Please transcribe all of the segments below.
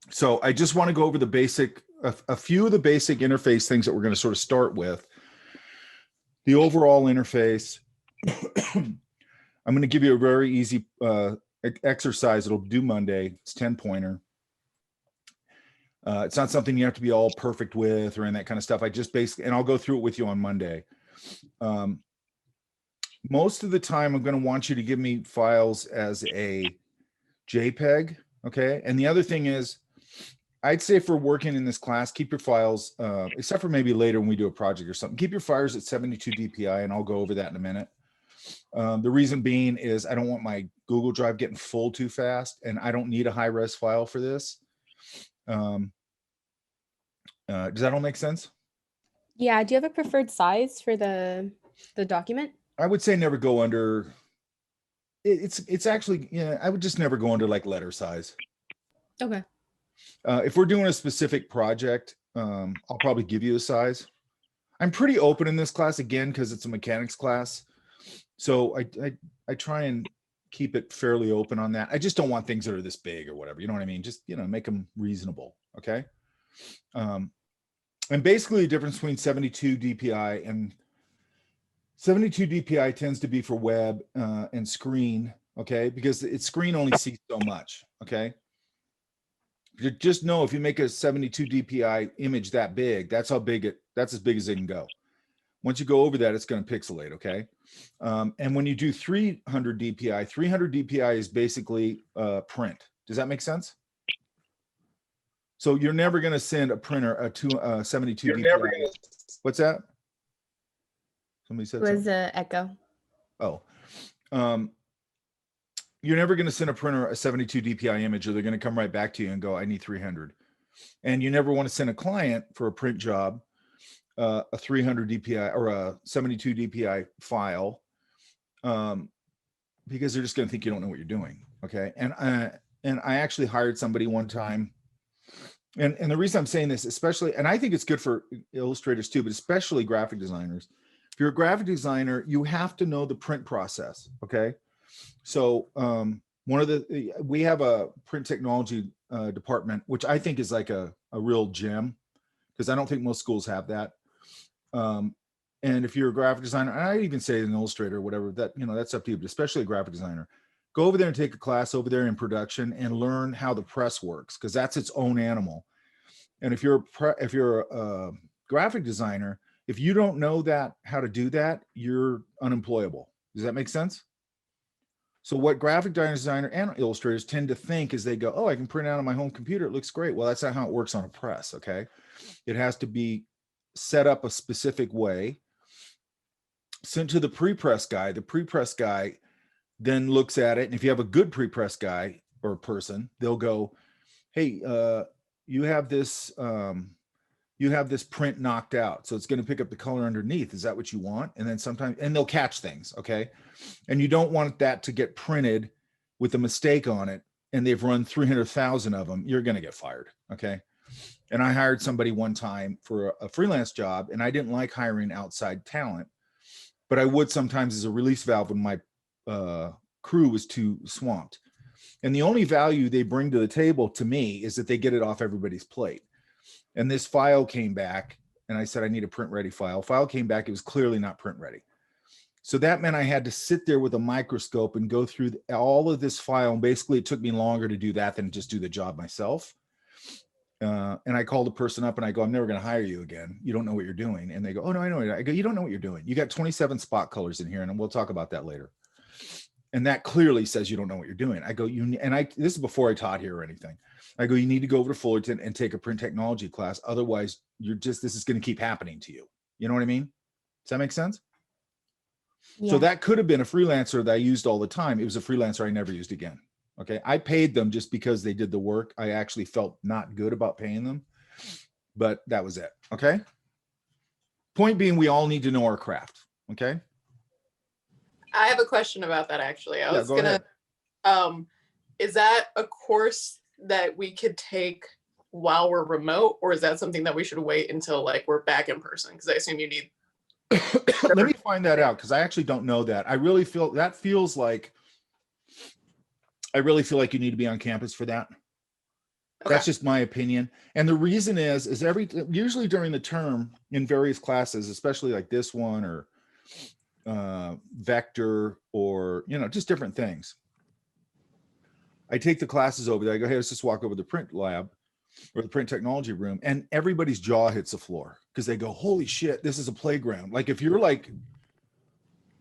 So I just want to go over the basic, a few of the basic interface things that we're going to sort of start with. The overall interface. I'm going to give you a very easy exercise. It'll do Monday. It's 10-pointer. It's not something you have to be all perfect with or any that kind of stuff. I just basically, and I'll go through it with you on Monday. Most of the time, I'm going to want you to give me files as a JPEG. Okay. And the other thing is, I'd say for working in this class, keep your files, except for maybe later when we do a project or something, keep your files at 72 DPI, and I'll go over that in a minute. The reason being is I don't want my Google Drive getting full too fast, and I don't need a high-res file for this. Does that all make sense? Yeah. Do you have a preferred size for the document? I would say never go under. It's actually, yeah, I would just never go under like letter size. Okay. If we're doing a specific project, I'll probably give you a size. I'm pretty open in this class again because it's a mechanics class. So I try and keep it fairly open on that. I just don't want things that are this big or whatever. You know what I mean? Just, make them reasonable. Okay. And basically the difference between 72 DPI and 72 DPI tends to be for web and screen. Okay. Because it's screen only sees so much. Okay. Just know if you make a 72 DPI image that big, that's as big as it can go. Once you go over that, it's going to pixelate, okay? And when you do 300 DPI, 300 DPI is basically print. Does that make sense? So you're never going to send a printer a 72 DPI. What's that? Somebody said something? It was an echo. Oh. You're never going to send a printer a 72 DPI image, or they're going to come right back to you and go, I need 300. And you never want to send a client for a print job a 300 DPI or a 72 DPI file because they're just going to think you don't know what you're doing. Okay. And I actually hired somebody one time. And the reason I'm saying this, especially, and I think it's good for illustrators too, but especially graphic designers. If you're a graphic designer, you have to know the print process. Okay. So we have a print technology department, which I think is like a real gem, because I don't think most schools have that. And if you're a graphic designer, and I even say an illustrator or whatever, that's up to you, but especially a graphic designer, go over there and take a class over there in production and learn how the press works, because that's its own animal. And if you're a graphic designer, if you don't know how to do that, you're unemployable. Does that make sense? So what graphic designer and illustrators tend to think is they go, oh, I can print out on my home computer. It looks great. Well, that's not how it works on a press. Okay. It has to be set up a specific way, sent to the pre-press guy. The pre-press guy then looks at it. And if you have a good pre-press guy or person, they'll go, hey, you have this print knocked out, so it's going to pick up the color underneath. Is that what you want? And then sometimes, and they'll catch things. Okay. And you don't want that to get printed with a mistake on it, and they've run 300,000 of them. You're going to get fired. Okay. And I hired somebody one time for a freelance job, and I didn't like hiring outside talent, but I would sometimes as a release valve when my crew was too swamped. And the only value they bring to the table to me is that they get it off everybody's plate. And this file came back, and I said, I need a print ready file. File came back. It was clearly not print ready. So that meant I had to sit there with a microscope and go through all of this file. And basically it took me longer to do that than just do the job myself. And I called the person up and I go, I'm never going to hire you again. You don't know what you're doing. And they go, oh no, I know. I go, you don't know what you're doing. You got 27 spot colors in here, and we'll talk about that later. And that clearly says you don't know what you're doing. I go, this is before I taught here or anything. I go, you need to go over to Fullerton and take a print technology class. Otherwise, this is going to keep happening to you. You know what I mean? Does that make sense? Yeah. So that could have been a freelancer that I used all the time. It was a freelancer I never used again. Okay. I paid them just because they did the work. I actually felt not good about paying them, but that was it. Okay. Point being, we all need to know our craft. Okay. I have a question about that, actually. I was gonna, is that a course that we could take while we're remote, or is that something that we should wait until like we're back in person? Because I assume you need. Let me find that out, because I actually don't know that. I really feel like you need to be on campus for that. That's just my opinion. And the reason is usually during the term in various classes, especially like this one or vector or, you know, just different things. I take the classes over there. I go, hey, let's just walk over to the print lab or the print technology room, and everybody's jaw hits the floor because they go, holy shit, this is a playground. Like if you're like,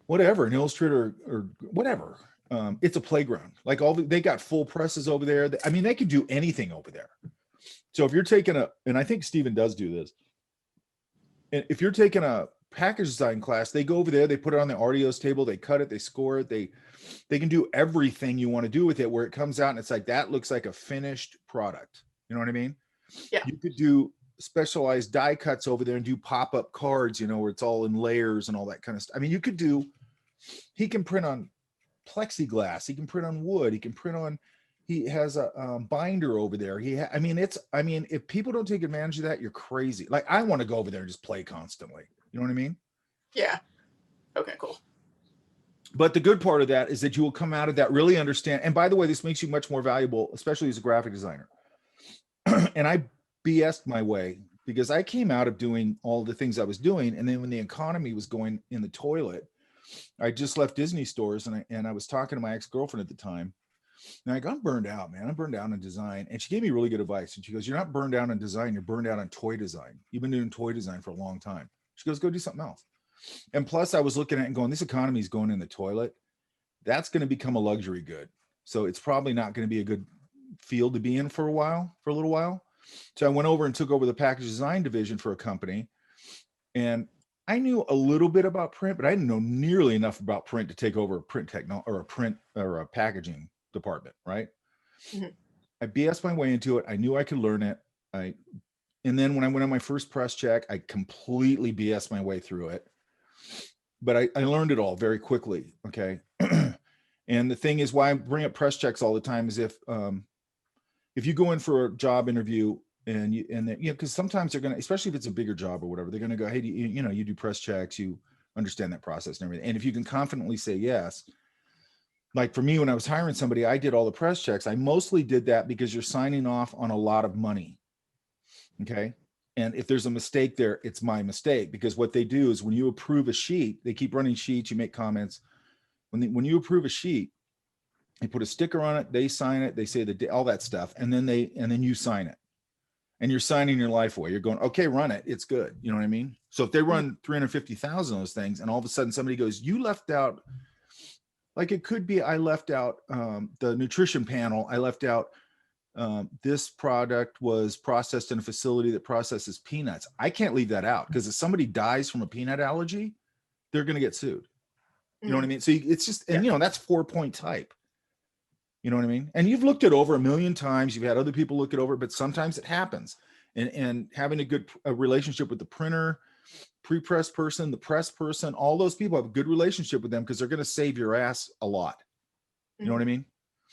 whatever, an Illustrator or whatever, it's a playground. Like they got full presses over there. I mean, they could do anything over there. So if you're taking and I think Stephen does do this, if you're taking a package design class, they go over there, they put it on the Artios table, they cut it, they score it, they can do everything you want to do with it, where it comes out and it's like, that looks like a finished product. You know what I mean? Yeah. You could do specialized die cuts over there and do pop-up cards, you know, where it's all in layers and all that kind of stuff. I mean, he can print on plexiglass, he can print on wood, he has a binder over there. I mean, if people don't take advantage of that, you're crazy. Like I want to go over there and just play constantly. You know what I mean? Yeah. Okay, cool. But the good part of that is that you will come out of that really understand. And by the way, this makes you much more valuable, especially as a graphic designer. And I BS'd my way because I came out of doing all the things I was doing. And then when the economy was going in the toilet, I just left Disney stores and I was talking to my ex-girlfriend at the time. And I go, I'm burned out, man. I'm burned out on design. And she gave me really good advice. And she goes, you're not burned out on design. You're burned out on toy design. You've been doing toy design for a long time. She goes, go do something else. And plus I was looking at it and going, this economy is going in the toilet. That's going to become a luxury good. So it's probably not going to be a good field to be in for a little while. So I went over and took over the package design division for a company. And I knew a little bit about print, but I didn't know nearly enough about print to take over a print technology or a print or a packaging department, right? Mm-hmm. I BS my way into it. I knew I could learn it. And then when I went on my first press check, I completely BS my way through it. But I learned it all very quickly. Okay. And the thing is, why I bring up press checks all the time is if you go in for a job interview because sometimes they're going to, especially if it's a bigger job or whatever, they're going to go, hey, you do press checks, you understand that process and everything. And if you can confidently say yes, like for me, when I was hiring somebody, I did all the press checks. I mostly did that because you're signing off on a lot of money. Okay. And if there's a mistake there, it's my mistake, because what they do is when you approve a sheet, they keep running sheets, you make comments. When you approve a sheet, they put a sticker on it, they sign it, they say all that stuff, and then you sign it. And you're signing your life away. You're going, okay, run it. It's good. You know what I mean? So if they run 350,000 of those things, and all of a sudden somebody goes, you left out, like it could be, I left out the nutrition panel. I left out this product was processed in a facility that processes peanuts. I can't leave that out, because if somebody dies from a peanut allergy, they're going to get sued. You know what I mean? So it's just, and that's 4-point type. You know what I mean? And you've looked it over a million times. You've had other people look it over, but sometimes it happens. And having a relationship with the printer, pre-press person, the press person, all those people, have a good relationship with them, because they're going to save your ass a lot. You know what I mean?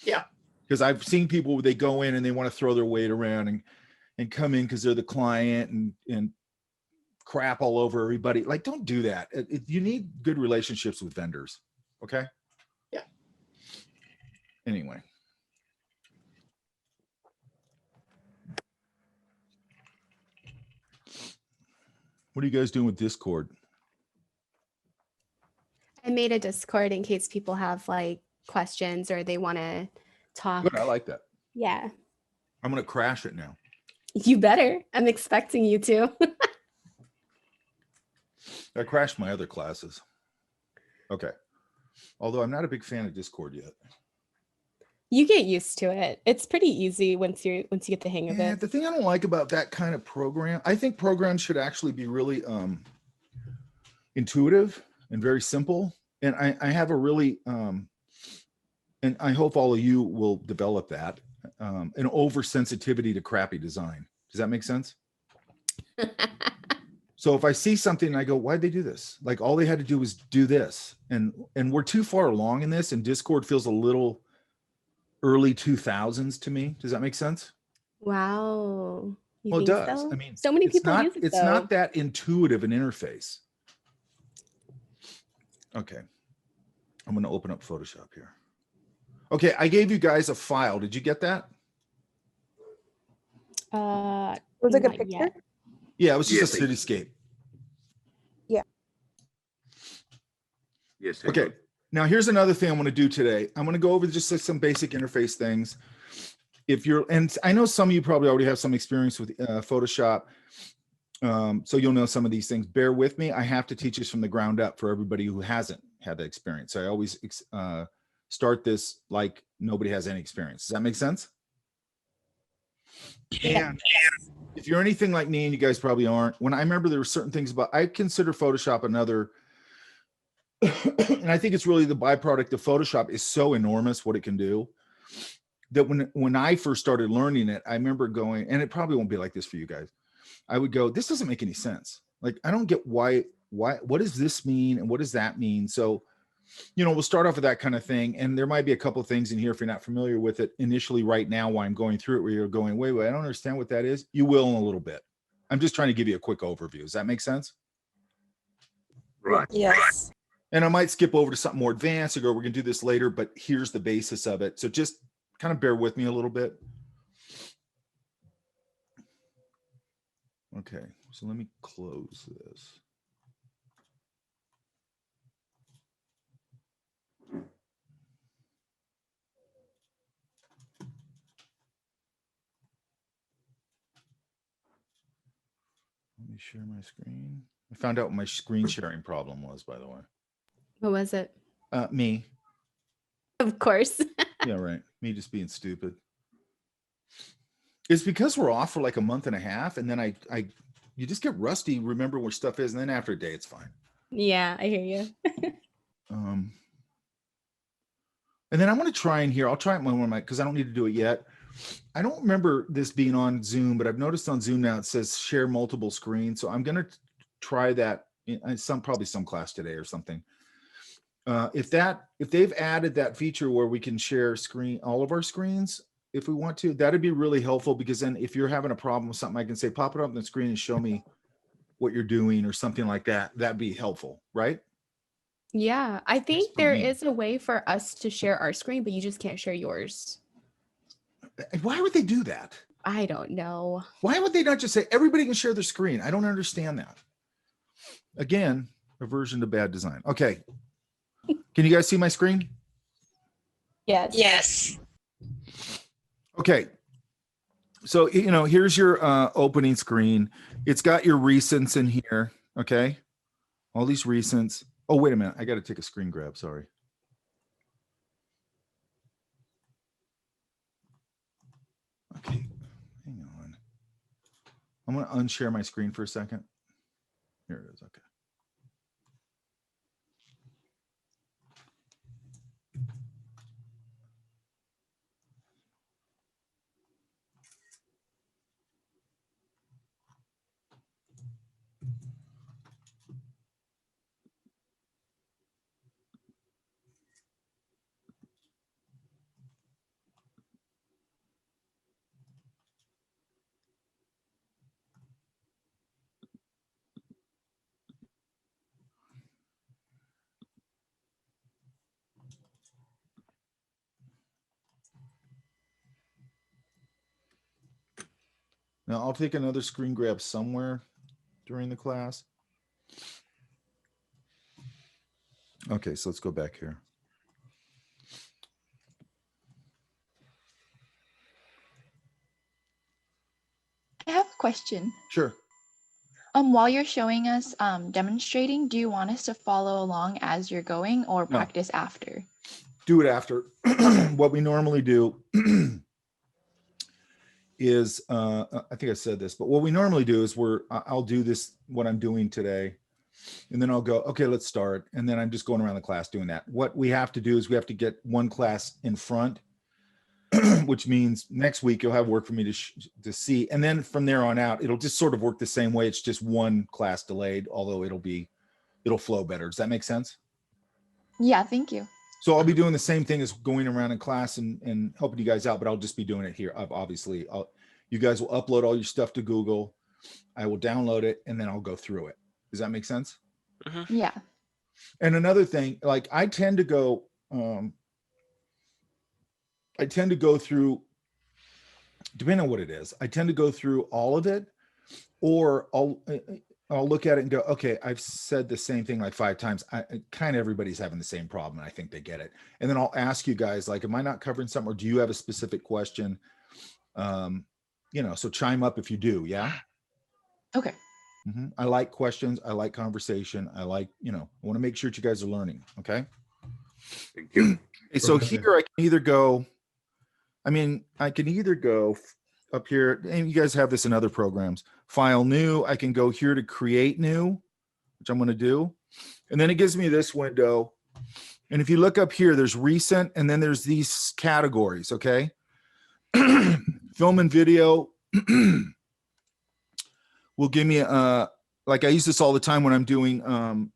Yeah. Because I've seen people where they go in and they want to throw their weight around and come in because they're the client and crap all over everybody. Like, don't do that. You need good relationships with vendors. Okay. Yeah. Anyway. What are you guys doing with Discord? I made a Discord in case people have like questions or they want to talk. Good, I like that. Yeah. I'm going to crash it now. You better. I'm expecting you to. I crashed my other classes. Okay. Although I'm not a big fan of Discord yet. You get used to it. It's pretty easy once you get the hang of it. The thing I don't like about that kind of program, I think programs should actually be really intuitive and very simple. And I have a really, and I hope all of you will develop that, an oversensitivity to crappy design. Does that make sense? So if I see something and I go, why'd they do this? Like, all they had to do was do this. And we're too far along in this, and Discord feels a little early 2000s to me. Does that make sense? Wow. Well, it does. So? I mean, so many people use it. It's not that intuitive an interface. Okay. I'm going to open up Photoshop here. Okay. I gave you guys a file. Did you get that? Was it a not picture? yet. Yeah, it was just Yes. a cityscape. Yes. Okay. Now here's another thing I'm going to do today. I'm going to go over just some basic interface things. If you're, and I know some of you probably already have some experience with Photoshop, so you'll know some of these things. Bear with me. I have to teach this from the ground up for everybody who hasn't had that experience. So I always start this like nobody has any experience. Does that make sense? And if you're anything like me, and you guys probably aren't, when I remember there were certain things about, I consider Photoshop another, and I think it's really the byproduct of Photoshop is so enormous what it can do, that when I first started learning it, I remember going, and it probably won't be like this for you guys. I would go, this doesn't make any sense. Like, I don't get why, what does this mean? And what does that mean? So, you know, we'll start off with that kind of thing. And there might be a couple of things in here, if you're not familiar with it initially right now, while I'm going through it, where you're going, wait, I don't understand what that is. You will in a little bit. I'm just trying to give you a quick overview. Does that make sense? Right. Yes. And I might skip over to something more advanced or go, we're going to do this later, but here's the basis of it. So just kind of bear with me a little bit. Okay, so let me close this. Let me share my screen. I found out what my screen sharing problem was, by the way. What was it? Me. Of course. Yeah, right. Me just being stupid. It's because we're off for like a month and a half, and then you just get rusty, remember where stuff is, and then after a day, it's fine. Yeah, I hear you. And then I'm going to try in here. I'll try it one of my, because I don't need to do it yet. I don't remember this being on Zoom, but I've noticed on Zoom now it says share multiple screens. So I'm going to try that in probably some class today or something. If they've added that feature where we can share all of our screens, if we want to, that'd be really helpful, because then if you're having a problem with something, I can say, pop it up on the screen and show me what you're doing or something like that. That'd be helpful, right? Yeah, I think for there me. is a way for us to share our screen, but you just can't share yours. Why would they do that? I don't know. Why would they not just say everybody can share their screen? I don't understand that. Again, aversion to bad design. Okay. Can you guys see my screen? Yes. Yes. Okay. So, you know, here's your opening screen. It's got your recents in here. Okay. All these recents. Oh, wait a minute. I got to take a screen grab. Sorry. Okay. Hang on. I'm going to unshare my screen for a second. Here it is. Okay. Now I'll take another screen grab somewhere during the class. Okay, so let's go back here. I have a question. Sure. While you're showing us demonstrating, do you want us to follow along as you're going or No. practice after? Do it after. What we normally do is, I think I said this, but what we normally do is I'll do this, what I'm doing today, and then I'll go, okay, let's start. And then I'm just going around the class doing that. What we have to do is we have to get one class in front, which means next week you'll have work for me to see. And then from there on out, it'll just sort of work the same way. It's just one class delayed, although it'll flow better. Does that make sense? Yeah, thank you. So I'll be doing the same thing as going around in class and helping you guys out, but I'll just be doing it here. Obviously, you guys will upload all your stuff to Google. I will download it, and then I'll go through it. Does that make sense? Mm-hmm. Yeah. And another thing, like I tend to go through depending on what it is, I tend to go through all of it, or I'll look at it and go, okay, I've said the same thing like 5 times. Kind of everybody's having the same problem, and I think they get it. And then I'll ask you guys, like, am I not covering something, or do you have a specific question? You know, so chime up if you do. Yeah. Okay. I like questions. I like conversation. I like, you know, I want to make sure that you guys are learning. Okay. Thank you. Okay, so here I can either go, I can either go up here, and you guys have this in other programs, file new. I can go here to create new, which I'm going to do. And then it gives me this window. And if you look up here, there's recent, and then there's these categories. Okay. Film and video will give me, like I use this all the time when I'm doing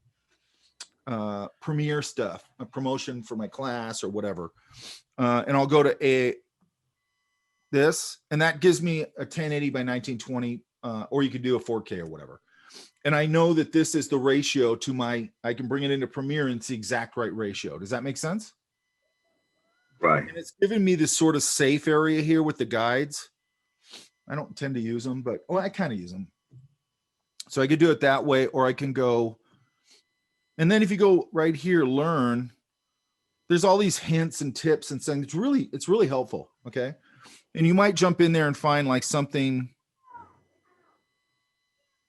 Premiere stuff, a promotion for my class or whatever. And I'll go to this, and that gives me a 1080 by 1920, or you could do a 4K or whatever. And I know that this is the ratio to my, I can bring it into Premiere and it's the exact right ratio. Does that make sense? Right. And it's giving me this sort of safe area here with the guides. I don't tend to use them, but I kind of use them. So I could do it that way, or I can go, and then if you go right here, learn, there's all these hints and tips and things. It's really helpful. Okay. And you might jump in there and find like something,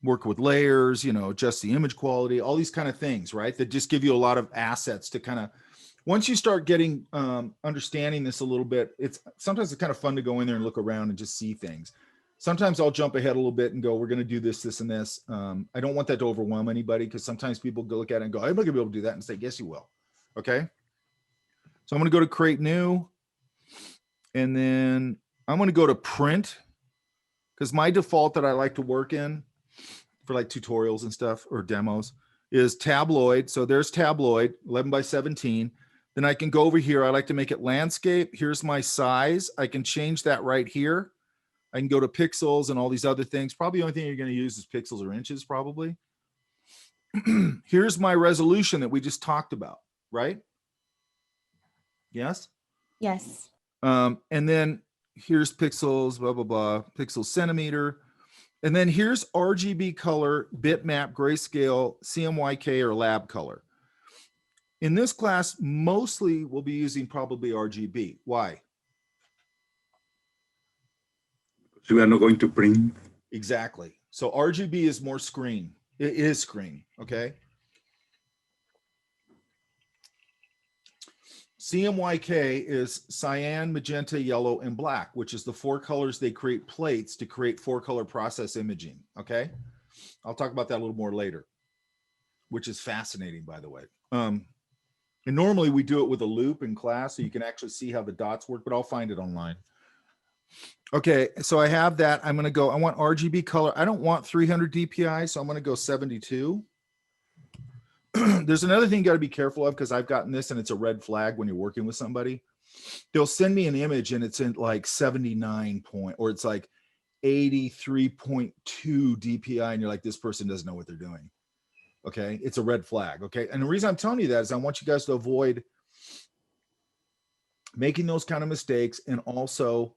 work with layers, you know, adjust the image quality, all these kind of things, right? That just give you a lot of assets to kind of, once you start getting, understanding this a little bit, sometimes it's kind of fun to go in there and look around and just see things. Sometimes I'll jump ahead a little bit and go, we're going to do this, this, and this. I don't want that to overwhelm anybody, because sometimes people go look at it and go, I'm not going to be able to do that, and say, yes, you will. Okay. So I'm going to go to create new, and then I'm going to go to print, because my default that I like to work in for like tutorials and stuff or demos is tabloid. So there's tabloid 11 by 17. Then I can go over here. I like to make it landscape. Here's my size. I can change that right here. I can go to pixels and all these other things. Probably the only thing you're going to use is pixels or inches, probably. Here's my resolution that we just talked about, right? Yes? Yes. And then here's pixels, blah, blah, blah, pixels centimeter. And then here's RGB color, bitmap, grayscale, CMYK, or lab color. In this class, mostly we'll be using probably RGB. Why? So we are not going to print. Exactly. So RGB is more screen. It is screen. Okay. CMYK is cyan, magenta, yellow, and black, which is the 4 colors they create plates to create 4-color process imaging. Okay. I'll talk about that a little more later, which is fascinating, by the way. And normally we do it with a loop in class, so you can actually see how the dots work, but I'll find it online. Okay, so I have that. I'm going to go, I want RGB color. I don't want 300 DPI, so I'm going to go 72. There's another thing you got to be careful of, because I've gotten this and it's a red flag when you're working with somebody. They'll send me an image and it's in like 79 point, or it's like 83.2 DPI, and you're like, this person doesn't know what they're doing. Okay, it's a red flag. Okay, and the reason I'm telling you that is I want you guys to avoid making those kind of mistakes, and also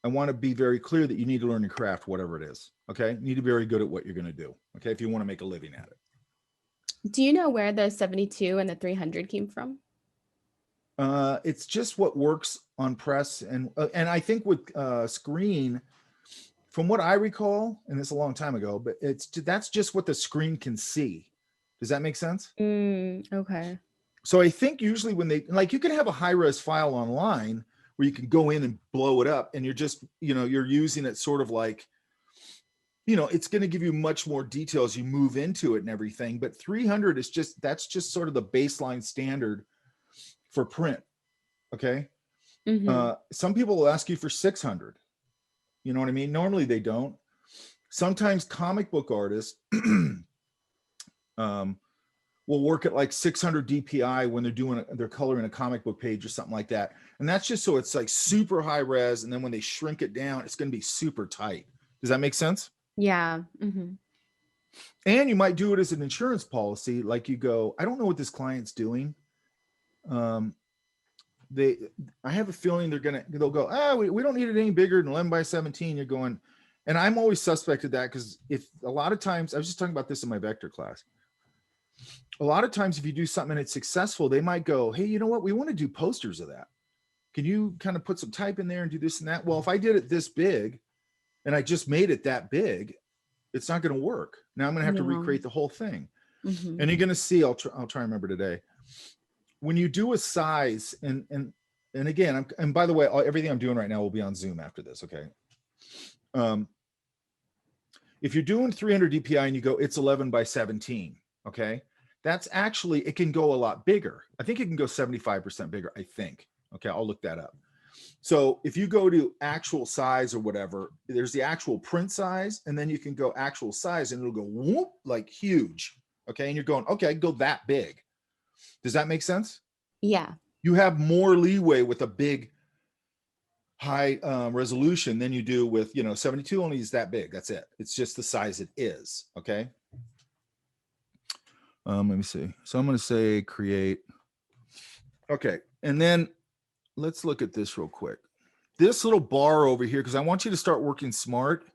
I want to be very clear that you need to learn your craft, whatever it is. Okay, you need to be very good at what you're going to do. Okay, if you want to make a living at it. Do you know where the 72 and the 300 came from? It's just what works on press, and I think with screen, from what I recall, and it's a long time ago, but that's just what the screen can see. Does that make sense? Okay. So I think usually when they, like, you can have a high-res file online where you can go in and blow it up, and you're just, you're using it sort of like, it's going to give you much more detail as you move into it and everything. But 300 is that's just sort of the baseline standard for print. Okay. Some people will ask you for 600. You know what I mean? Normally they don't. Sometimes comic book artists will work at like 600 DPI when they're coloring a comic book page or something like that. And that's just so it's like super high res. And then when they shrink it down, it's going to be super tight. Does that make sense? Yeah. And you might do it as an insurance policy. Like you go, I don't know what this client's doing. I have a feeling they'll go, we don't need it any bigger than 11 by 17. You're going, and I'm always suspect of that, because if a lot of times, I was just talking about this in my vector class. A lot of times if you do something and it's successful, they might go, hey, you know what? We want to do posters of that. Can you kind of put some type in there and do this and that? Well, if I did it this big and I just made it that big, it's not going to work. Now I'm going to have to recreate the whole thing. Mhm. And you're going to see, I'll try and remember today. When you do a size, and again, and by the way, everything I'm doing right now will be on Zoom after this. Okay. If you're doing 300 DPI and you go, it's 11 by 17. Okay. That's actually, it can go a lot bigger. I think it can go 75% bigger, I think. Okay. I'll look that up. So if you go to actual size or whatever, there's the actual print size, and then you can go actual size and it'll go whoop, like huge. Okay. And you're going, okay, I can go that big. Does that make sense? Yeah. You have more leeway with a big high resolution than you do with, 72 only is that big. That's it. It's just the size it is. Okay. Let me see. So I'm going to say create. Okay. And then let's look at this real quick. This little bar over here, because I want you to start working smart.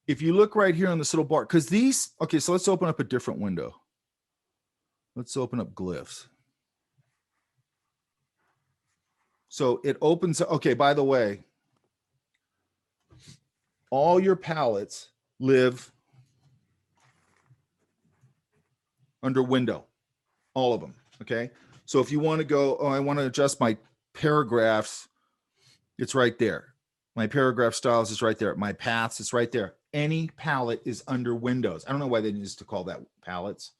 If you look right here on this little bar, because these, okay, so let's open up a different window. Let's open up glyphs. So it opens, okay, by the way, all your palettes live under window, all of them, okay? So if you want to go, I want to adjust my paragraphs, it's right there. My paragraph styles is right there. My paths is right there. Any palette is under windows. I don't know why they used to call that palettes.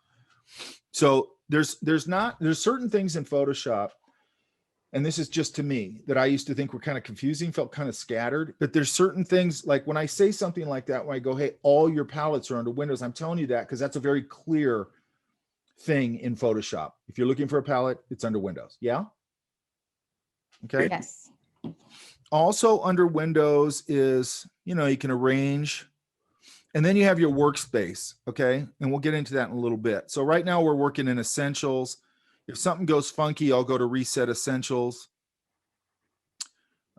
So there's certain things in Photoshop, and this is just to me, that I used to think were kind of confusing, felt kind of scattered, but there's certain things, like when I say something like that, when I go, hey, all your palettes are under windows, I'm telling you that because that's a very clear thing in Photoshop. If you're looking for a palette, it's under windows. Yeah. Okay. Yes. Also under windows is, you can arrange, and then you have your workspace. Okay. And we'll get into that in a little bit. So right now we're working in essentials. If something goes funky, I'll go to reset essentials.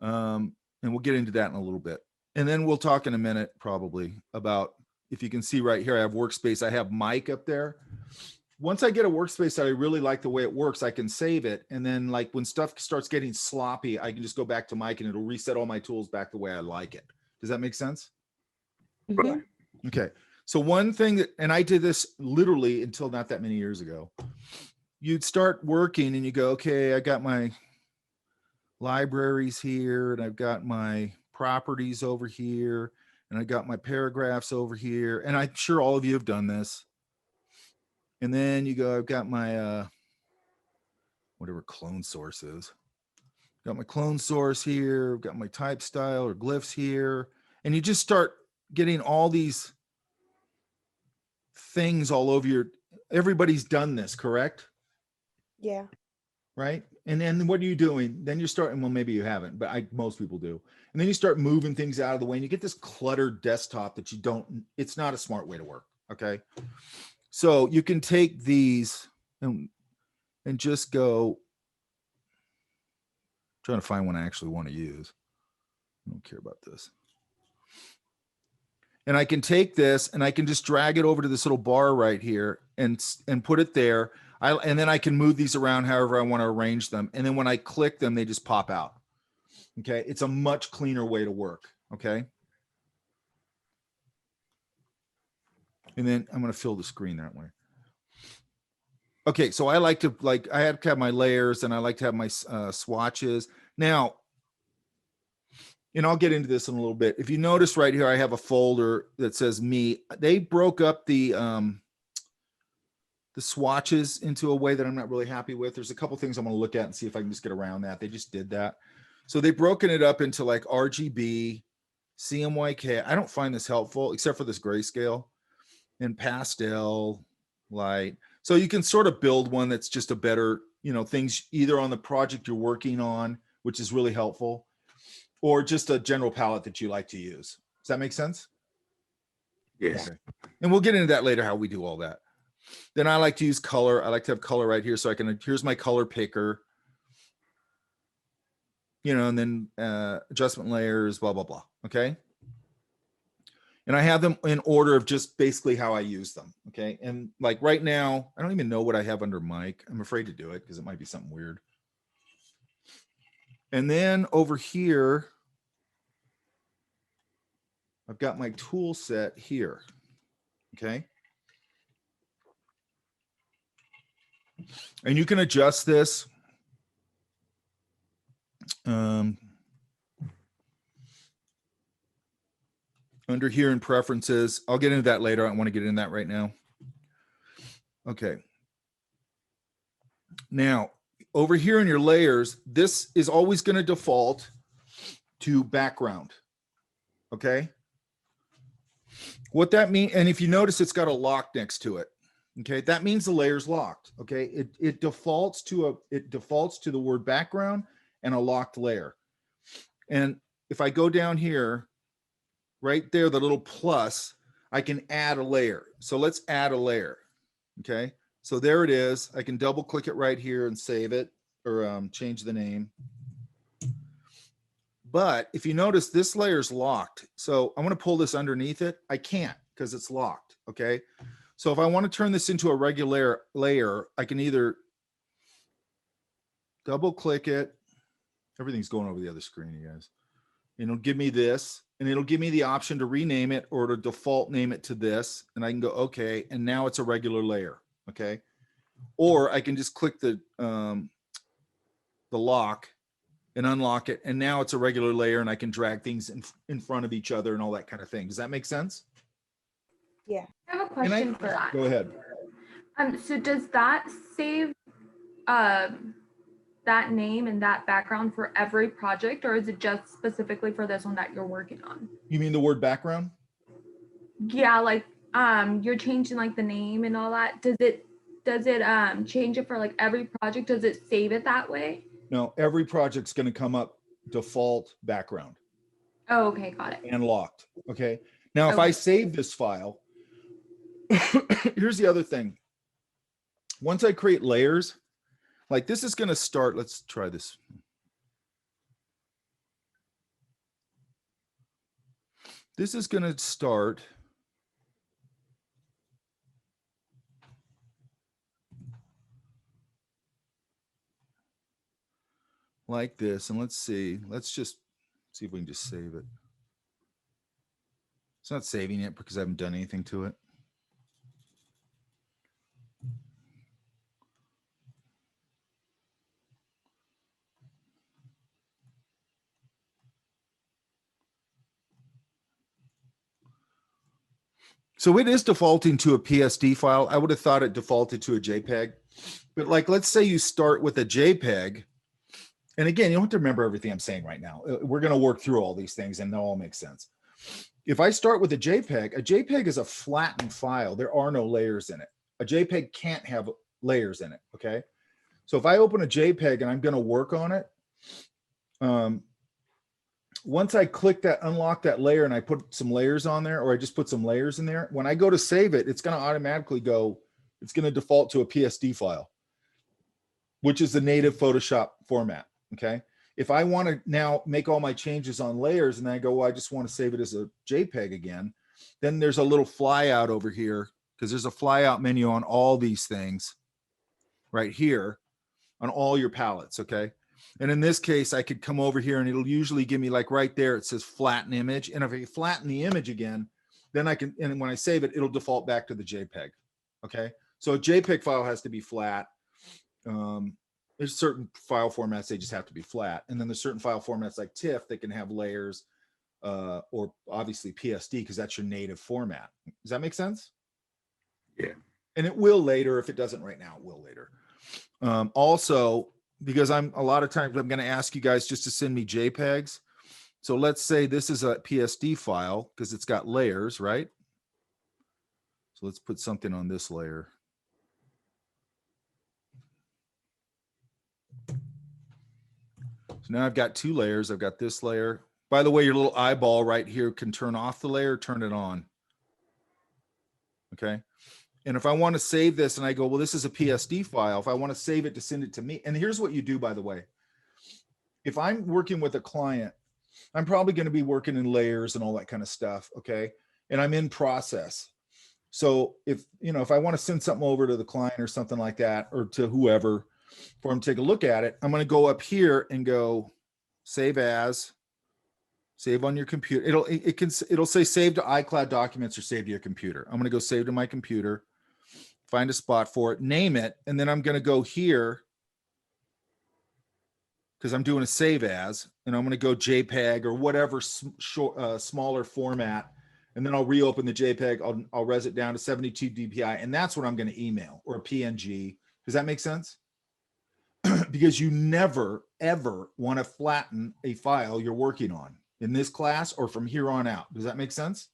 And we'll get into that in a little bit. And then we'll talk in a minute, probably, about, if you can see right here, I have workspace. I have mic up there. Once I get a workspace that I really like the way it works, I can save it. And then like when stuff starts getting sloppy, I can just go back to mic and it'll reset all my tools back the way I like it. Does that make sense? Mhm. Okay. So one thing that, and I did this literally until not that many years ago, you'd start working and you go, okay, I got my libraries here and I've got my properties over here and I got my paragraphs over here. And I'm sure all of you have done this. And then you go, I've got my, whatever clone source is. Got my clone source here. Got my type style or glyphs here. And you just start getting all these things all over everybody's done this, correct? Yeah. Right. And then what are you doing? Then you're starting, well, maybe you haven't, but most people do. And then you start moving things out of the way and you get this cluttered desktop that it's not a smart way to work. Okay. So you can take these and just go, trying to find one I actually want to use. I don't care about this. And I can take this and I can just drag it over to this little bar right here and put it there. And then I can move these around however I want to arrange them. And then when I click them, they just pop out. Okay. It's a much cleaner way to work. Okay. And then I'm going to fill the screen that way. Okay. So I like to I have to have my layers and I like to have my swatches. Now, and I'll get into this in a little bit. If you notice right here, I have a folder that says me. They broke up the swatches into a way that I'm not really happy with. There's a couple things I'm going to look at and see if I can just get around that. They just did that. So they've broken it up into like RGB, CMYK. I don't find this helpful except for this grayscale, and pastel, light. So you can sort of build one that's just a better, things either on the project you're working on, which is really helpful, or just a general palette that you like to use. Does that make sense? Yes. Okay. And we'll get into that later, how we do all that. Then I like to use color. I like to have color right here. So here's my color picker. you know, and then adjustment layers, blah, blah, blah. Okay. And I have them in order of just basically how I use them. Okay. And like right now, I don't even know what I have under mic. I'm afraid to do it because it might be something weird. And then over here, I've got my tool set here. Okay. And you can adjust this. Under here in preferences, I'll get into that later. I don't want to get into that right now. Okay. Now, over here in your layers, this is always going to default to background. Okay. What that means, and if you notice, it's got a lock next to it. Okay, that means the layer's locked. Okay, it defaults to the word background and a locked layer. And if I go down here, right there, the little plus, I can add a layer. So let's add a layer. Okay, so there it is. I can double click it right here and save it, or change the name. But if you notice, this layer is locked. So I want to pull this underneath it. I can't because it's locked. Okay. So if I want to turn this into a regular layer, I can either double click it. Everything's going over the other screen, you guys. It'll give me this, and it'll give me the option to rename it or to default name it to this. And I can go, okay. And now it's a regular layer. Okay. Or I can just click the lock and unlock it. And now it's a regular layer, and I can drag things in front of each other and all that kind of thing. Does that make sense? Yeah. I have a question for that. Go ahead. So does that save that name and that background for every project, or is it just specifically for this one that you're working on? You mean the word background? Yeah, like you're changing like the name and all that. Does it change it for like every project? Does it save it that way? No, every project's going to come up default background. Oh, okay, got it. And locked. Okay. Now, if Okay. I save this file, here's the other thing. Once I create layers, like this is going to start. Let's try this. This is going to start like this. And let's see. Let's just see if we can just save it. It's not saving it because I haven't done anything to it. So it is defaulting to a PSD file. I would have thought it defaulted to a JPEG. But like, let's say you start with a JPEG. And again, you don't have to remember everything I'm saying right now. We're going to work through all these things and they'll all make sense. If I start with a JPEG is a flattened file. There are no layers in it. A JPEG can't have layers in it, okay? So if I open a JPEG and I'm going to work on it, once I click that, unlock that layer, and I put some layers on there, or I just put some layers in there, when I go to save it, it's going to automatically go, it's going to default to a PSD file, which is the native Photoshop format, okay? If I want to now make all my changes on layers and then I go, well, I just want to save it as a JPEG again, then there's a little fly out over here because there's a fly out menu on all these things right here on all your palettes, okay? And in this case, I could come over here and it'll usually give me like right there, it says flatten image. And if I flatten the image again, then I can, and when I save it, it'll default back to the JPEG, okay? So a JPEG file has to be flat. There's certain file formats, they just have to be flat. And then there's certain file formats like TIFF that can have layers or obviously PSD because that's your native format. Does that make sense? Yeah. And it will later. If it doesn't right now, it will later. Also, because a lot of times I'm going to ask you guys just to send me JPEGs. So let's say this is a PSD file because it's got layers, right? So let's put something on this layer. So now I've got two layers. I've got this layer. By the way, your little eyeball right here can turn off the layer, turn it on. Okay. And if I want to save this and I go, well, this is a PSD file. If I want to save it to send it to me, and here's what you do, by the way. if I'm working with a client, I'm probably going to be working in layers and all that kind of stuff. Okay. And I'm in process. So if, you know, if I want to send something over to the client or something like that, or to whoever for them to take a look at it, I'm going to go up here and go save as, save on your computer. It'll say save to iCloud documents or save to your computer. I'm going to go save to my computer, find a spot for it, name it. And then I'm going to go here because I'm doing a save as, and I'm going to go JPEG or whatever smaller format. And then I'll reopen the JPEG. I'll res it down to 72 dpi. And that's what I'm going to email, or a PNG. Does that make sense? Because you never, ever want to flatten a file you're working on in this class or from here on out. Does that make sense?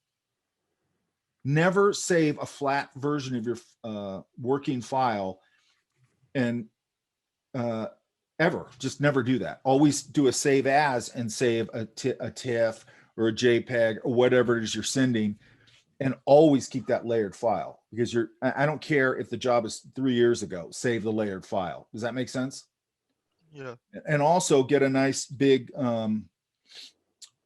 Never save a flat version of your working file, and ever, just never do that. Always do a save as and save a TIFF or a JPEG or whatever it is you're sending, and always keep that layered file, because I don't care if the job is 3 years ago, save the layered file. Does that make sense? Yeah. And also get a nice big,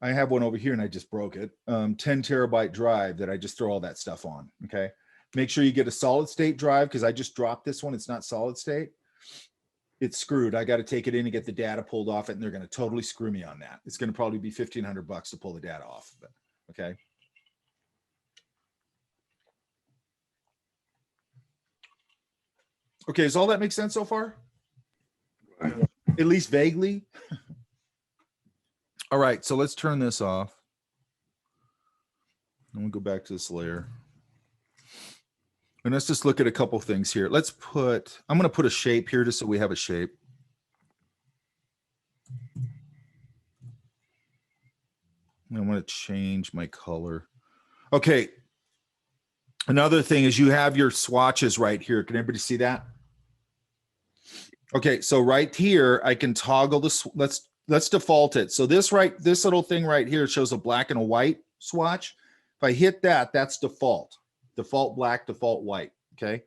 I have one over here and I just broke it, 10 terabyte drive that I just throw all that stuff on. Okay. Make sure you get a solid state drive, because I just dropped this one. It's not solid state. It's screwed. I got to take it in and get the data pulled off it, and they're going to totally screw me on that. It's going to probably be $1,500 to pull the data off of it. Okay. Okay. Does all that make sense so far? Right. At least vaguely. All right. So let's turn this off. I'm going to go back to this layer. And let's just look at a couple things here. I'm going to put a shape here just so we have a shape. I'm going to change my color. Okay. Another thing is you have your swatches right here. Can everybody see that? Okay. So right here, I can toggle this. Let's default it. So this little thing right here shows a black and a white swatch. If I hit that, that's default. Default black, default white. Okay.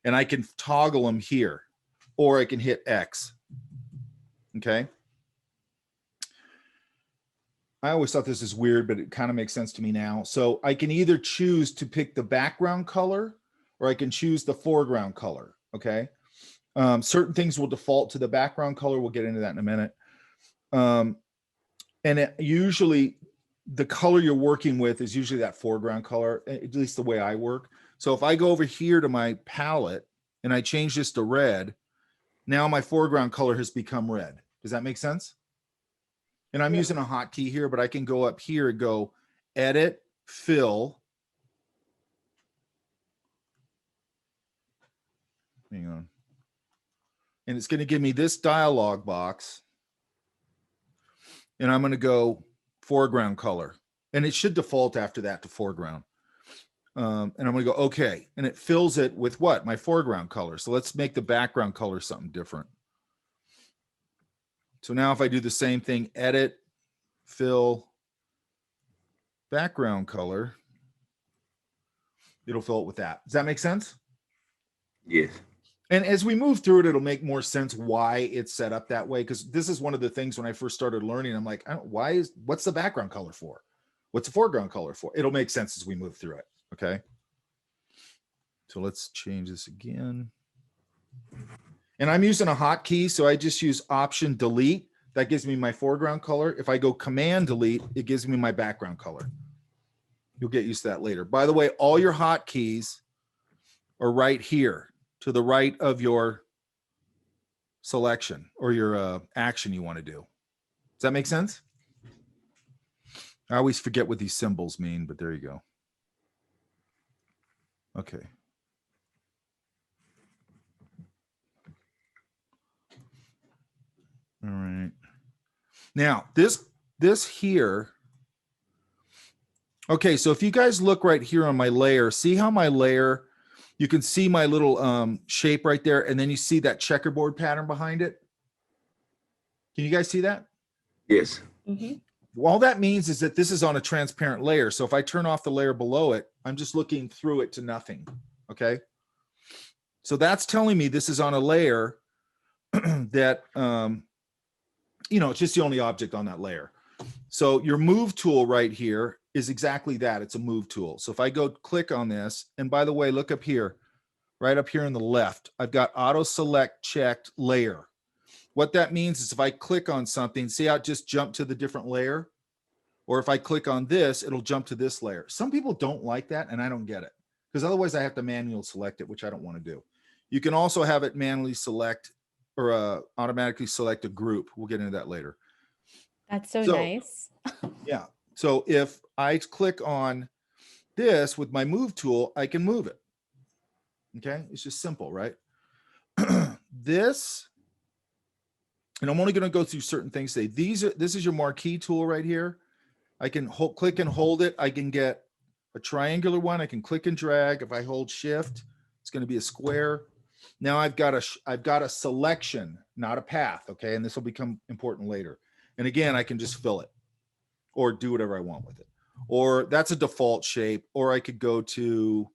And I can toggle them here, or I can hit X. Okay. I always thought this is weird, but it kind of makes sense to me now. So I can either choose to pick the background color, or I can choose the foreground color. Okay. Certain things will default to the background color. We'll get into that in a minute. And usually the color you're working with is usually that foreground color, at least the way I work. So if I go over here to my palette and I change this to red, now my foreground color has become red. Does that make sense? And I'm using a hotkey here, but I can go up here and go edit, fill. Hang on. And it's going to give me this dialog box. And I'm going to go foreground color, and it should default after that to foreground. And I'm going to go, okay. And it fills it with what? My foreground color. So let's make the background color something different. So now if I do the same thing, edit, fill, background color, it'll fill it with that. Does that make sense? Yes. And as we move through it, it'll make more sense why it's set up that way. Because this is one of the things when I first started learning, I'm like, what's the background color for? What's the foreground color for? It'll make sense as we move through it. Okay. So let's change this again. And I'm using a hotkey, so I just use Option Delete. That gives me my foreground color. If I go Command Delete, it gives me my background color. You'll get used to that later. By the way, all your hotkeys are right here, to the right of your selection or your action you want to do. Does that make sense? I always forget what these symbols mean, but there you go. Okay. All right. Now, this here. Okay, so if you guys look right here on my layer, see how my layer, you can see my little shape right there, and then you see that checkerboard pattern behind it. Can you guys see that? Yes. Mm-hmm. All that means is that this is on a transparent layer. So if I turn off the layer below it, I'm just looking through it to nothing. Okay. So that's telling me this is on a layer that you know, it's just the only object on that layer. So your move tool right here is exactly that. It's a move tool. So if I go click on this, and by the way, look up here, right up here on the left, I've got auto select checked layer. What that means is if I click on something, see how it just jumped to the different layer? Or if I click on this, it'll jump to this layer. Some people don't like that, and I don't get it, because otherwise I have to manually select it, which I don't want to do. You can also have it manually select or automatically select a group. We'll get into that later. That's so nice. Yeah. So if I click on this with my move tool, I can move it. Okay. It's just simple, right? This, and I'm only going to go through certain things today. This is your marquee tool right here. I can click and hold it. I can get a triangular one. I can click and drag. If I hold shift, it's going to be a square. Now I've got a selection, not a path. Okay. And this will become important later. And again, I can just fill it or do whatever I want with it. Or that's a default shape. Or I could go to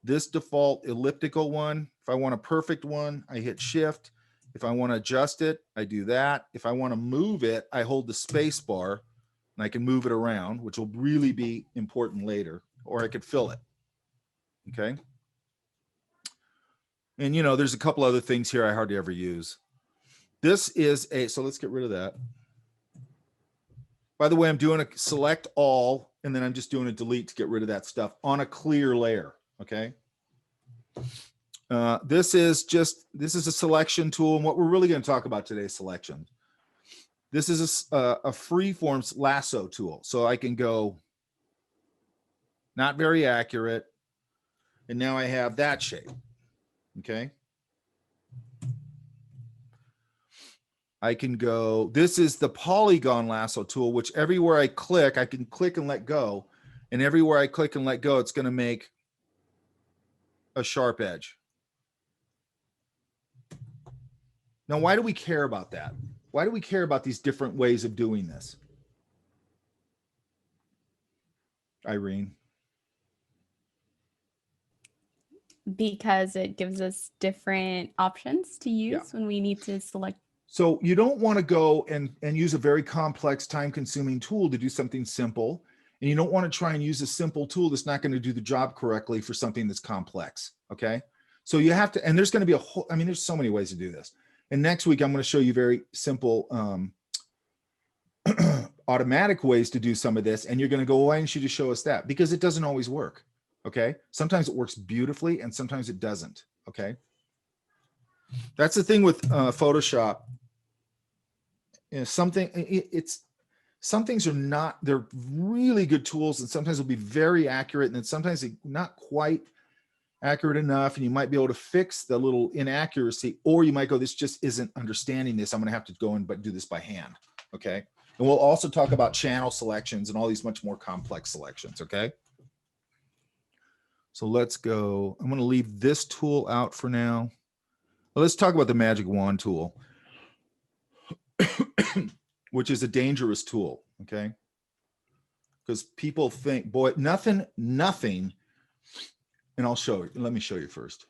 this default elliptical one. If I want a perfect one, I hit shift. If I want to adjust it, I do that. If I want to move it, I hold the space bar and I can move it around, which will really be important later. Or I could fill it. Okay. And you know, there's a couple other things here I hardly ever use. This is so let's get rid of that. By the way, I'm doing a select all, and then I'm just doing a delete to get rid of that stuff on a clear layer. Okay. This is a selection tool. And what we're really going to talk about today is selection. This is a freeform lasso tool. So I can go not very accurate. And now I have that shape. Okay. I can go, this is the Polygon lasso tool, which everywhere I click, I can click and let go. And everywhere I click and let go, it's going to make a sharp edge. Now, why do we care about that? Why do we care about these different ways of doing this? Irene? Because it gives us different options to use when we need to select. So you don't want to go and use a very complex, time-consuming tool to do something simple. And you don't want to try and use a simple tool that's not going to do the job correctly for something that's complex. Okay. So you have to, and there's going to be a whole, I mean, there's so many ways to do this. And next week, I'm going to show you very simple automatic ways to do some of this. And you're going to go, why didn't you just show us that? Because it doesn't always work. Okay. Sometimes it works beautifully and sometimes it doesn't. Okay. That's the thing with Photoshop. You know, some things are not, they're really good tools and sometimes they'll be very accurate and then sometimes they're not quite accurate enough and you might be able to fix the little inaccuracy, or you might go, this just isn't understanding this. I'm going to have to go and do this by hand. Okay. And we'll also talk about channel selections and all these much more complex selections. Okay. So let's go. I'm going to leave this tool out for now. Well, let's talk about the magic wand tool, which is a dangerous tool. Okay. Because people think, boy, nothing. And I'll show you. Let me show you first.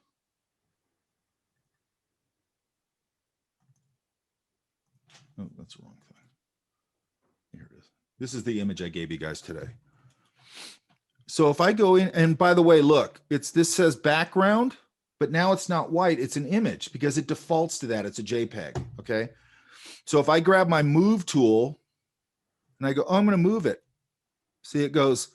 Oh, that's the wrong thing. Here it is. This is the image I gave you guys today. So if I go in, and by the way, look, this says background, but now it's not white. It's an image because it defaults to that. It's a JPEG. Okay. So if I grab my move tool and I go, oh, I'm going to move it. See, it goes,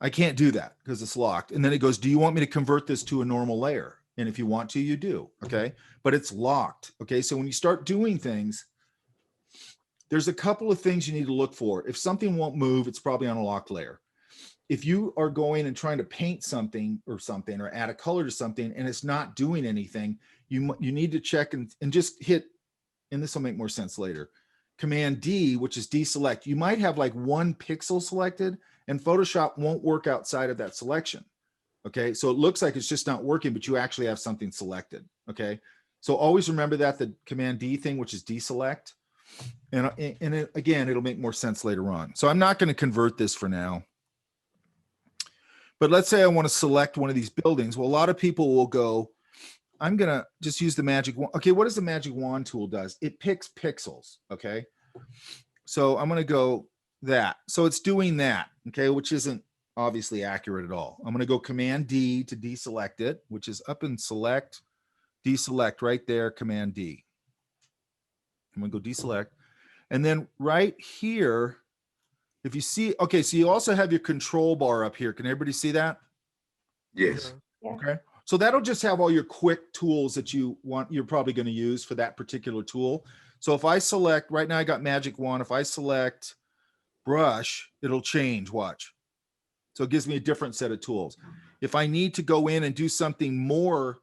I can't do that because it's locked. And then it goes, do you want me to convert this to a normal layer? And if you want to, you do. Okay. But it's locked. Okay. So when you start doing things, there's a couple of things you need to look for. If something won't move, it's probably on a locked layer. If you are going and trying to paint something or add a color to something and it's not doing anything, you need to check and just hit, and this will make more sense later, Command D, which is deselect. You might have like one pixel selected and Photoshop won't work outside of that selection. Okay. So it looks like it's just not working, but you actually have something selected. Okay. So always remember that, the Command D thing, which is deselect. And again, it'll make more sense later on. So I'm not going to convert this for now. But let's say I want to select one of these buildings. Well, a lot of people will go, I'm going to just use the magic wand. Okay, what does the magic wand tool does? It picks pixels, okay? So I'm going to go that. So it's doing that, okay, which isn't obviously accurate at all. I'm going to go Command D to deselect it, which is up in select, deselect right there, Command D. I'm going to go deselect. And then right here, if you see, okay, so you also have your control bar up here. Can everybody see that? Yes. Yeah. Okay. So that'll just have all your quick tools that you want, you're probably going to use for that particular tool. So if I select, right now I got Magic Wand. If I select brush, it'll change, watch. So it gives me a different set of tools. If I need to go in and do something more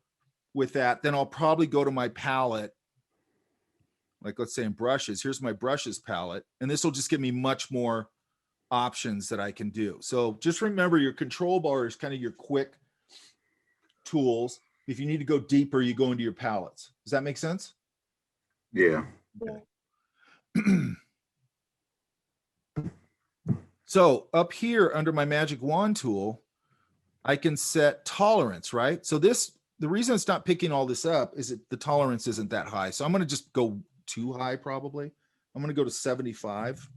with that, then I'll probably go to my palette. Like let's say in brushes, here's my brushes palette. And this will just give me much more options that I can do. So just remember your control bar is kind of your quick tools. If you need to go deeper, you go into your palettes. Does that make sense? Yeah. So up here under my Magic Wand tool, I can set tolerance, right? So this, the reason it's not picking all this up is that the tolerance isn't that high. So I'm going to just go too high probably. I'm going to go to 75.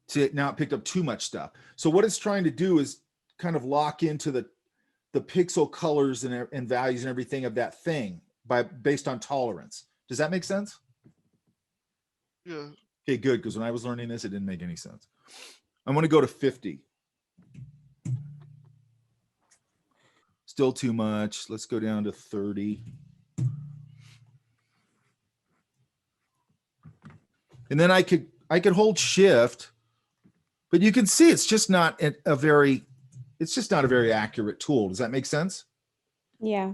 See, now it picked up too much stuff. So what it's trying to do is kind of lock into the pixel colors and values and everything of that thing based on tolerance. Does that make sense? Yeah. Okay, good. Because when I was learning this, it didn't make any sense. I'm going to go to 50. Still too much. Let's go down to 30. And then I could hold shift, but you can see it's just not a very accurate tool. Does that make sense? Yeah.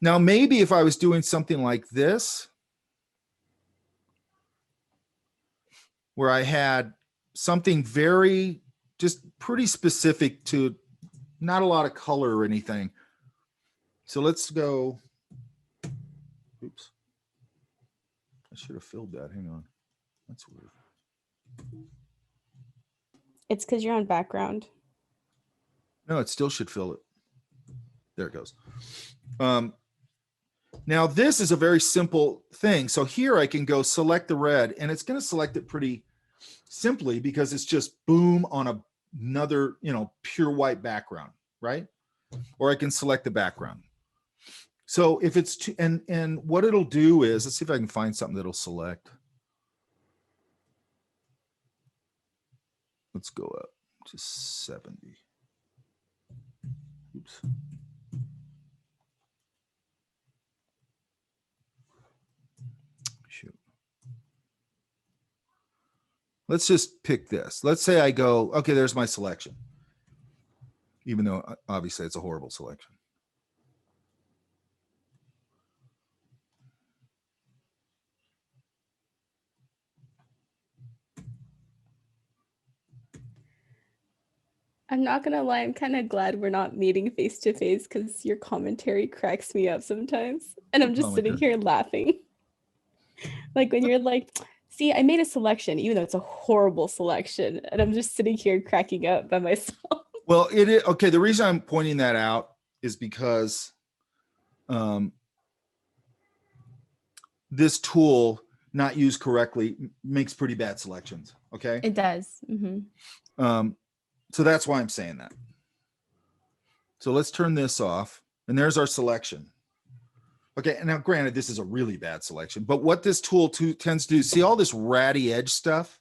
Now, maybe if I was doing something like this, where I had something very, just pretty specific to not a lot of color or anything. So let's go, oops. I should have filled that, hang on. That's weird. It's because you're on background. No, it still should fill it. There it goes. Now this is a very simple thing. So here I can go select the red and it's going to select it pretty simply because it's just boom on another, pure white background, right? Or I can select the background. So if it's too, and what it'll do is, let's see if I can find something that'll select. Let's go up to 70. Oops. Shoot. Let's just pick this. Let's say I go, okay, there's my selection. Even though obviously it's a horrible selection. I'm not gonna lie, I'm kind of glad we're not meeting face to face because your commentary cracks me up sometimes. And I'm just sitting here laughing. Like when you're like, see, I made a selection, even though it's a horrible selection. And I'm just sitting here cracking up by myself. Well, it is okay. The reason I'm pointing that out is because this tool not used correctly makes pretty bad selections. Okay. It does. Mm-hmm. So that's why I'm saying that. So let's turn this off. And there's our selection. Okay, and now granted, this is a really bad selection, but what this tool tends to do, see all this ratty edge stuff?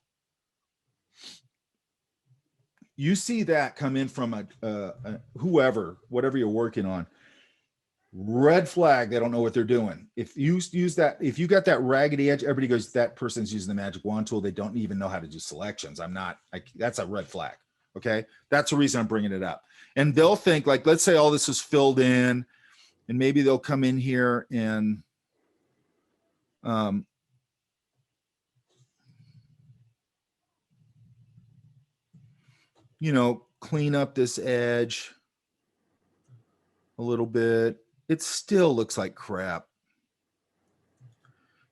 You see that come in from whatever you're working on. Red flag, they don't know what they're doing. If you use that, if you got that raggedy edge, everybody goes, that person's using the Magic Wand tool. They don't even know how to do selections. That's a red flag. Okay, that's the reason I'm bringing it up. And they'll think like, let's say all this is filled in and maybe they'll come in here and clean up this edge a little bit. It still looks like crap.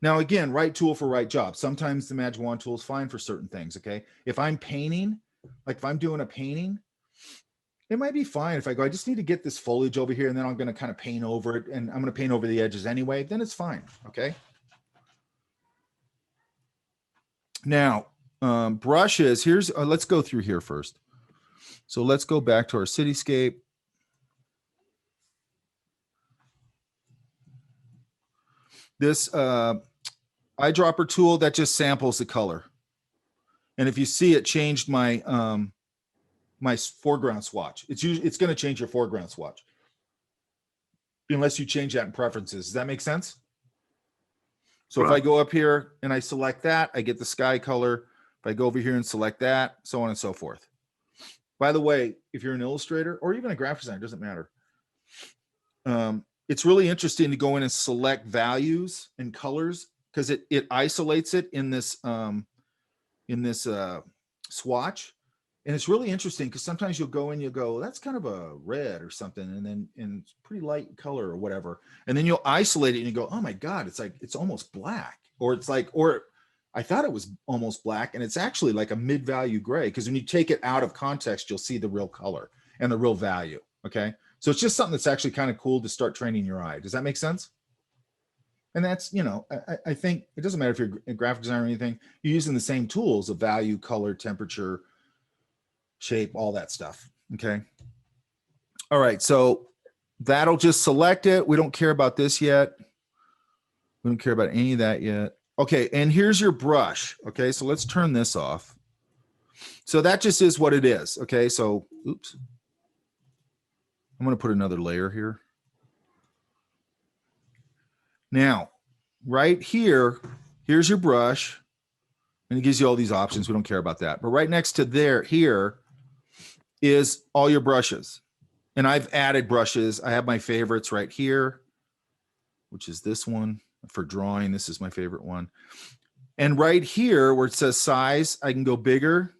Now, again, right tool for right job. Sometimes the Magic Wand tool is fine for certain things, okay? If I'm painting, like if I'm doing a painting, it might be fine if I go, I just need to get this foliage over here and then I'm going to kind of paint over it and I'm going to paint over the edges anyway, then it's fine, okay? Now, brushes, here's, let's go through here first. So let's go back to our cityscape. This eyedropper tool, that just samples the color. And if you see, it changed my my foreground swatch. It's going to change your foreground swatch unless you change that in preferences. Does that make sense? So if I go up here and I select that, I get the sky color. If I go over here and select that, so on and so forth. By the way, if you're an illustrator or even a graphic designer, it doesn't matter. It's really interesting to go in and select values and colors because it isolates it in this swatch. And it's really interesting because sometimes you'll go in, you'll go, that's kind of a red or something, and then it's pretty light color or whatever. And then you'll isolate it and you go, oh my God, it's like, it's almost black. Or it's like, or I thought it was almost black and it's actually like a mid-value gray. Because when you take it out of context, you'll see the real color and the real value. Okay. So it's just something that's actually kind of cool to start training your eye. Does that make sense? And that's, you know, I think it doesn't matter if you're a graphic designer or anything, you're using the same tools of value, color, temperature, shape, all that stuff. Okay. All right. So that'll just select it. We don't care about this yet. We don't care about any of that yet. Okay. And here's your brush. Okay. So let's turn this off. So that just is what it is. Okay. So, oops. I'm going to put another layer here. Now, right here, here's your brush. And it gives you all these options. We don't care about that. But right next to here is all your brushes. And I've added brushes. I have my favorites right here, which is this one for drawing. This is my favorite one. And right here where it says size, I can go bigger.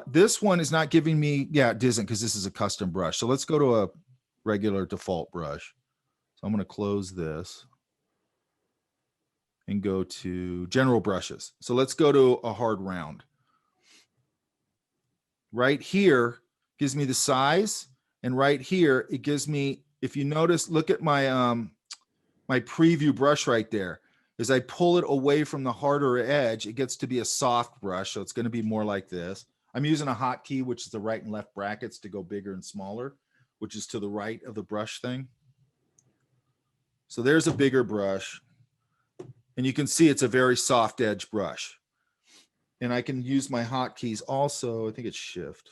This one is not giving me, yeah, it isn't because this is a custom brush. So let's go to a regular default brush. So I'm going to close this and go to general brushes. So let's go to a hard round. Right here gives me the size, and right here it gives me, if you notice, look at my my preview brush right there. As I pull it away from the harder edge, it gets to be a soft brush, so it's going to be more like this. I'm using a hotkey, which is the right and left brackets, to go bigger and smaller, which is to the right of the brush thing. So there's a bigger brush, and you can see it's a very soft edge brush. And I can use my hotkeys also. I think it's shift.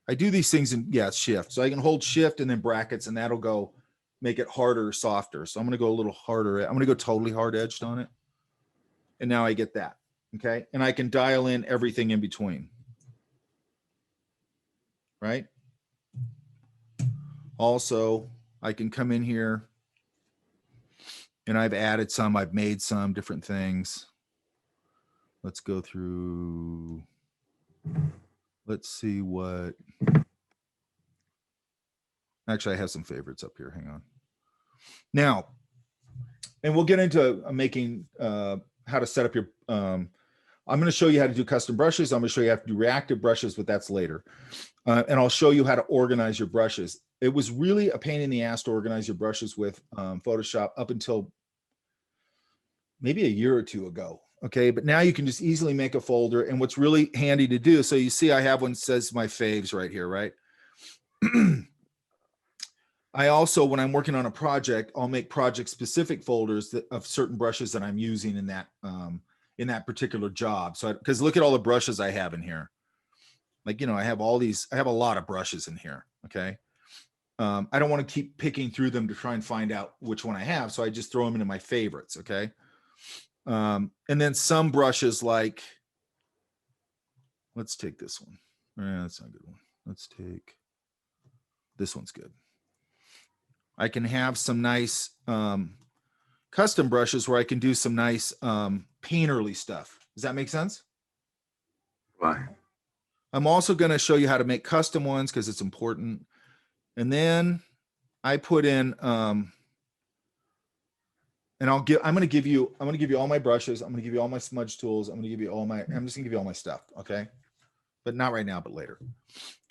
I do these things in, yeah, it's shift. So I can hold shift and then brackets, and that'll go make it harder or softer. So I'm going to go a little harder. I'm going to go totally hard edged on it. And now I get that. Okay. And I can dial in everything in between. Right. Also, I can come in here and I've added some, I've made some different things. Let's go through. Let's see what. Actually, I have some favorites up here. Hang on. Now, and we'll get into making how to set up your. I'm going to show you how to do custom brushes. I'm going to show you how to do reactive brushes, but that's later. And I'll show you how to organize your brushes. It was really a pain in the ass to organize your brushes with Photoshop up until maybe a year or two ago. Okay, but now you can just easily make a folder. And what's really handy to do, so you see I have one that says my faves right here, right? I also, when I'm working on a project, I'll make project specific folders of certain brushes that I'm using in that particular job. So, because look at all the brushes I have in here. Like, you know, I have all these, I have a lot of brushes in here. Okay. I don't want to keep picking through them to try and find out which one I have. So I just throw them into my favorites. Okay. And then some brushes, like, let's take this one. That's not a good one. Let's take, this one's good. I can have some nice custom brushes where I can do some nice painterly stuff. Does that make sense? Right. I'm also going to show you how to make custom ones because it's important. And then I put in, and I'm going to give you all my brushes. I'm going to give you all my smudge tools. I'm just going to give you all my stuff. Okay. But not right now, but later.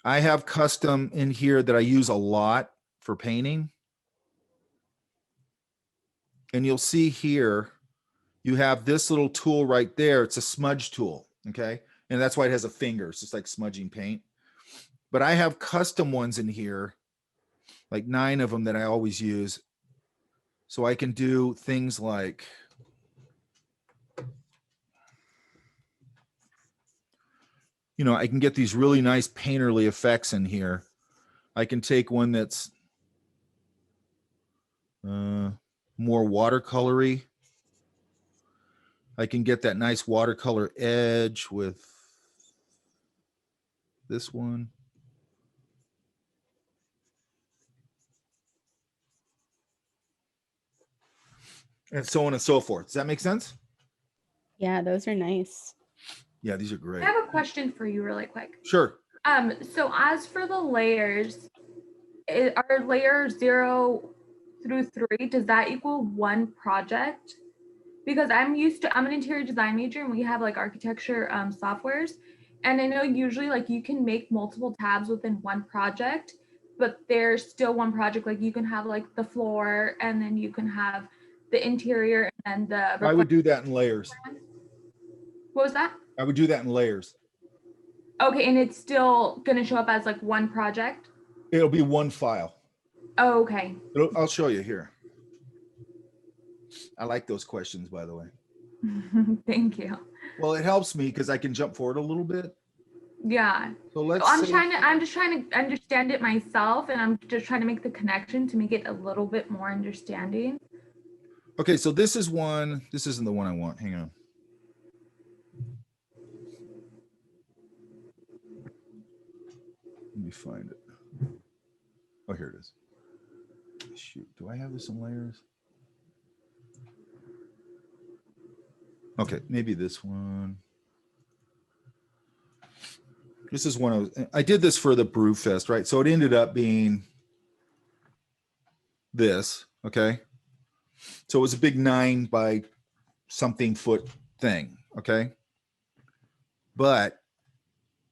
I have custom in here that I use a lot for painting. And you'll see here you have this little tool right there. It's a smudge tool, okay? And that's why it has a finger. It's just like smudging paint. But I have custom ones in here, like 9 of them that I always use. So I can do things like, you know, I can get these really nice painterly effects in here. I can take one that's more watercolory. I can get that nice watercolor edge with this one. And so on and so forth. Does that make sense? Yeah, those are nice. Yeah, these are great. I have a question for you really quick. Sure. So as for the layers, are layer 0 through 3, does that equal 1 project? Because I'm an interior design major and we have like architecture softwares. And I know usually like you can make multiple tabs within one project, but there's still one project. Like you can have like the floor and then you can have the interior and the. I would do that in layers. What was that? I would do that in layers. Okay, and it's still going to show up as like one project? It'll be one file. Oh, okay. I'll show you here. I like those questions, by the way. Thank you. Well, it helps me because I can jump forward a little bit. Yeah. So let's. I'm just trying to understand it myself, and I'm just trying to make the connection to make it a little bit more understanding. Okay, so this is one. This isn't the one I want. Hang on. Let me find it. Oh, here it is. Shoot, do I have this in layers? Okay, maybe this one. This is one I did this for the Brewfest, right? So it ended up being this, okay? So it was a big 9 by something foot thing, okay? But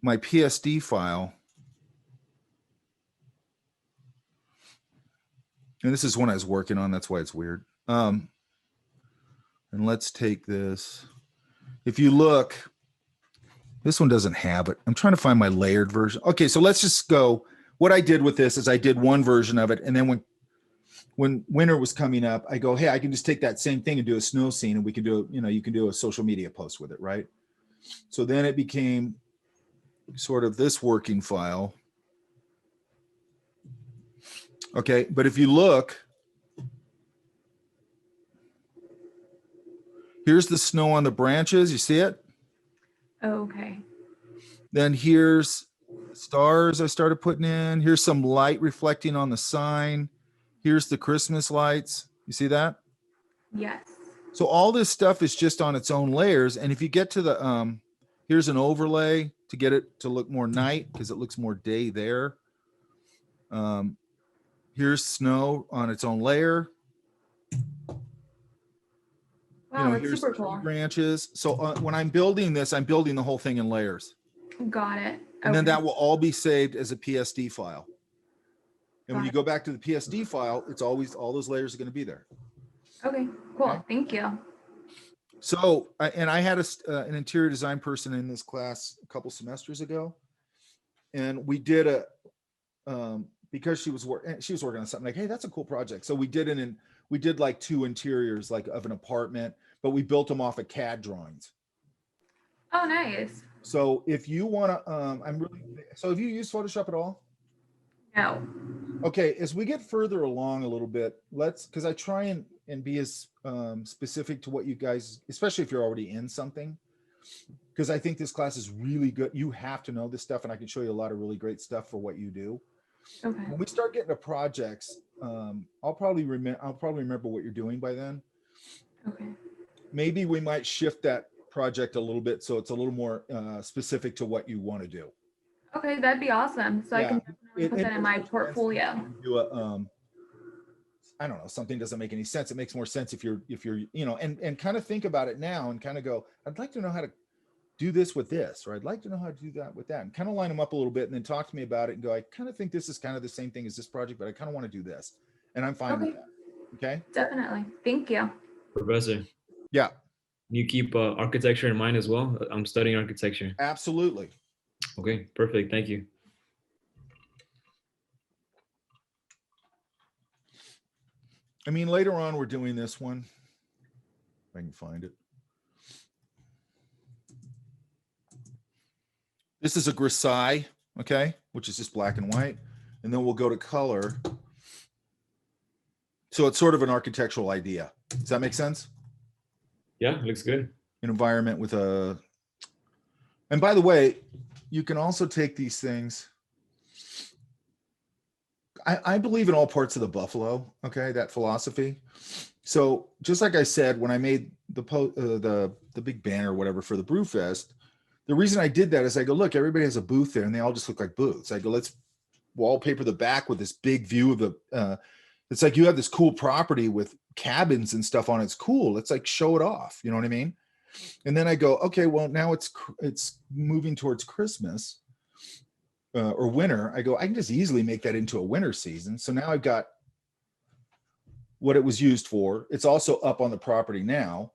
my PSD file, and this is one I was working on, that's why it's weird. And let's take this. If you look, this one doesn't have it. I'm trying to find my layered version. Okay, so let's just go. What I did with this is I did one version of it, and then when winter was coming up, I go, hey, I can just take that same thing and do a snow scene, and we can do, you know, you can do a social media post with it, right? So then it became sort of this working file. Okay, but if you look, here's the snow on the branches. You see it? Okay. Then here's stars I started putting in. Here's some light reflecting on the sign. Here's the Christmas lights. You see that? Yes. So all this stuff is just on its own layers. And if you get to the, here's an overlay to get it to look more night because it looks more day there. Here's snow on its own layer. Wow, You know, that's here's super tree cool. branches. So when I'm building this, I'm building the whole thing in layers. Got it. And then Okay. that will all be saved as a PSD file. And when Got you it. go back to the PSD file, it's always, all those layers are going to be there. Okay, cool. Okay. Thank you. So, and I had an interior design person in this class a couple semesters ago. And we did because she was working on something like, hey, that's a cool project. So we did like 2 interiors like of an apartment, but we built them off of CAD drawings. Oh, nice. So if you want to, so have you used Photoshop at all? No. Okay, as we get further along a little bit, because I try and be as specific to what you guys, especially if you're already in something, because I think this class is really good. You have to know this stuff, and I can show you a lot of really great stuff for what you do. Okay. When we start getting to projects, I'll probably remember what you're doing by then. Okay. Maybe we might shift that project a little bit so it's a little more specific to what you want to do. Okay, that'd be awesome. So I can definitely put that in my portfolio. Do I don't know, something doesn't make any sense. It makes more sense if you're, you know, and kind of think about it now and kind of go, I'd like to know how to do this with this, or I'd like to know how to do that with that, and kind of line them up a little bit and then talk to me about it and go, I kind of think this is kind of the same thing as this project, but I kind of want to do this. And I'm fine with that. Okay. Definitely. Thank you. Professor. Yeah. you keep architecture in mind as well? I'm studying architecture. Absolutely. Okay, perfect. Thank you. I mean, later on, we're doing this one. If I can find it. This is a grisaille, okay, which is just black and white. And then we'll go to color. So it's sort of an architectural idea. Does that make sense? Yeah, looks good. An environment with a, and by the way, you can also take these things. I believe in all parts of the buffalo, okay, that philosophy. So just like I said, when I made the big banner or whatever for the Brewfest, the reason I did that is I go, look, everybody has a booth there and they all just look like booths. I go, let's wallpaper the back with this big view of the, it's like you have this cool property with cabins and stuff on it. It's cool. Let's like show it off. You know what I mean? And then I go, okay, well, now it's moving towards Christmas. Or winter. I go, I can just easily make that into a winter season. So now I've got what it was used for. It's also up on the property now.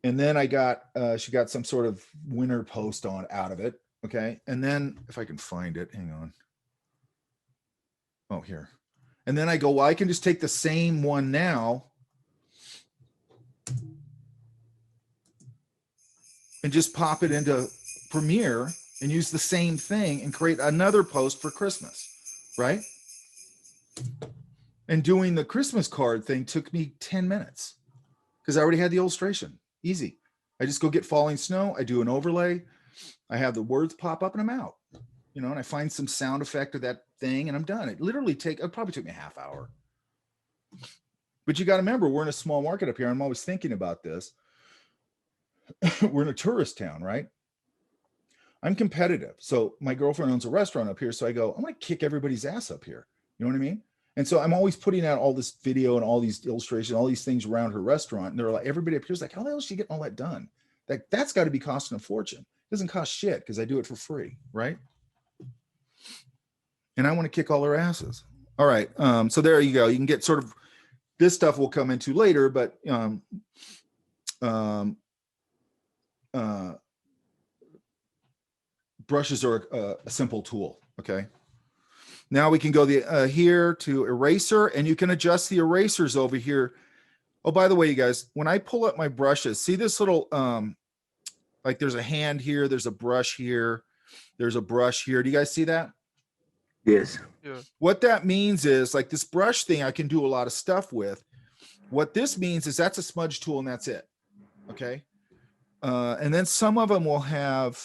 And then I got, she got some sort of winter post on out of it. Okay. And then if I can find it, hang on. Oh, here. And then I go, well, I can just take the same one now and just pop it into Premiere and use the same thing and create another post for Christmas, right? And doing the Christmas card thing took me 10 minutes because I already had the illustration. Easy. I just go get falling snow. I do an overlay. I have the words pop up and I'm out, you know, and I find some sound effect of that thing and I'm done. It probably took me a half hour. But you got to remember, we're in a small market up here. I'm always thinking about this. We're in a tourist town, right? I'm competitive. So my girlfriend owns a restaurant up here. So I go, I'm going to kick everybody's ass up here. You know what I mean? And so I'm always putting out all this video and all these illustrations, all these things around her restaurant. And they're like, everybody up here's like, how the hell is she getting all that done? That's got to be costing a fortune. It doesn't cost shit because I do it for free, right? And I want to kick all her asses. All right. So there you go. You can get sort of, this stuff we'll come into later, but brushes are a simple tool. Okay. Now we can go here to eraser, and you can adjust the erasers over here. Oh, by the way, you guys, when I pull up my brushes, see this little, like there's a hand here, there's a brush here, there's a brush here. Do you guys see that? Yes. Yeah. What that means is like this brush thing I can do a lot of stuff with. What this means is that's a smudge tool and that's it. Okay. And then some of them will have,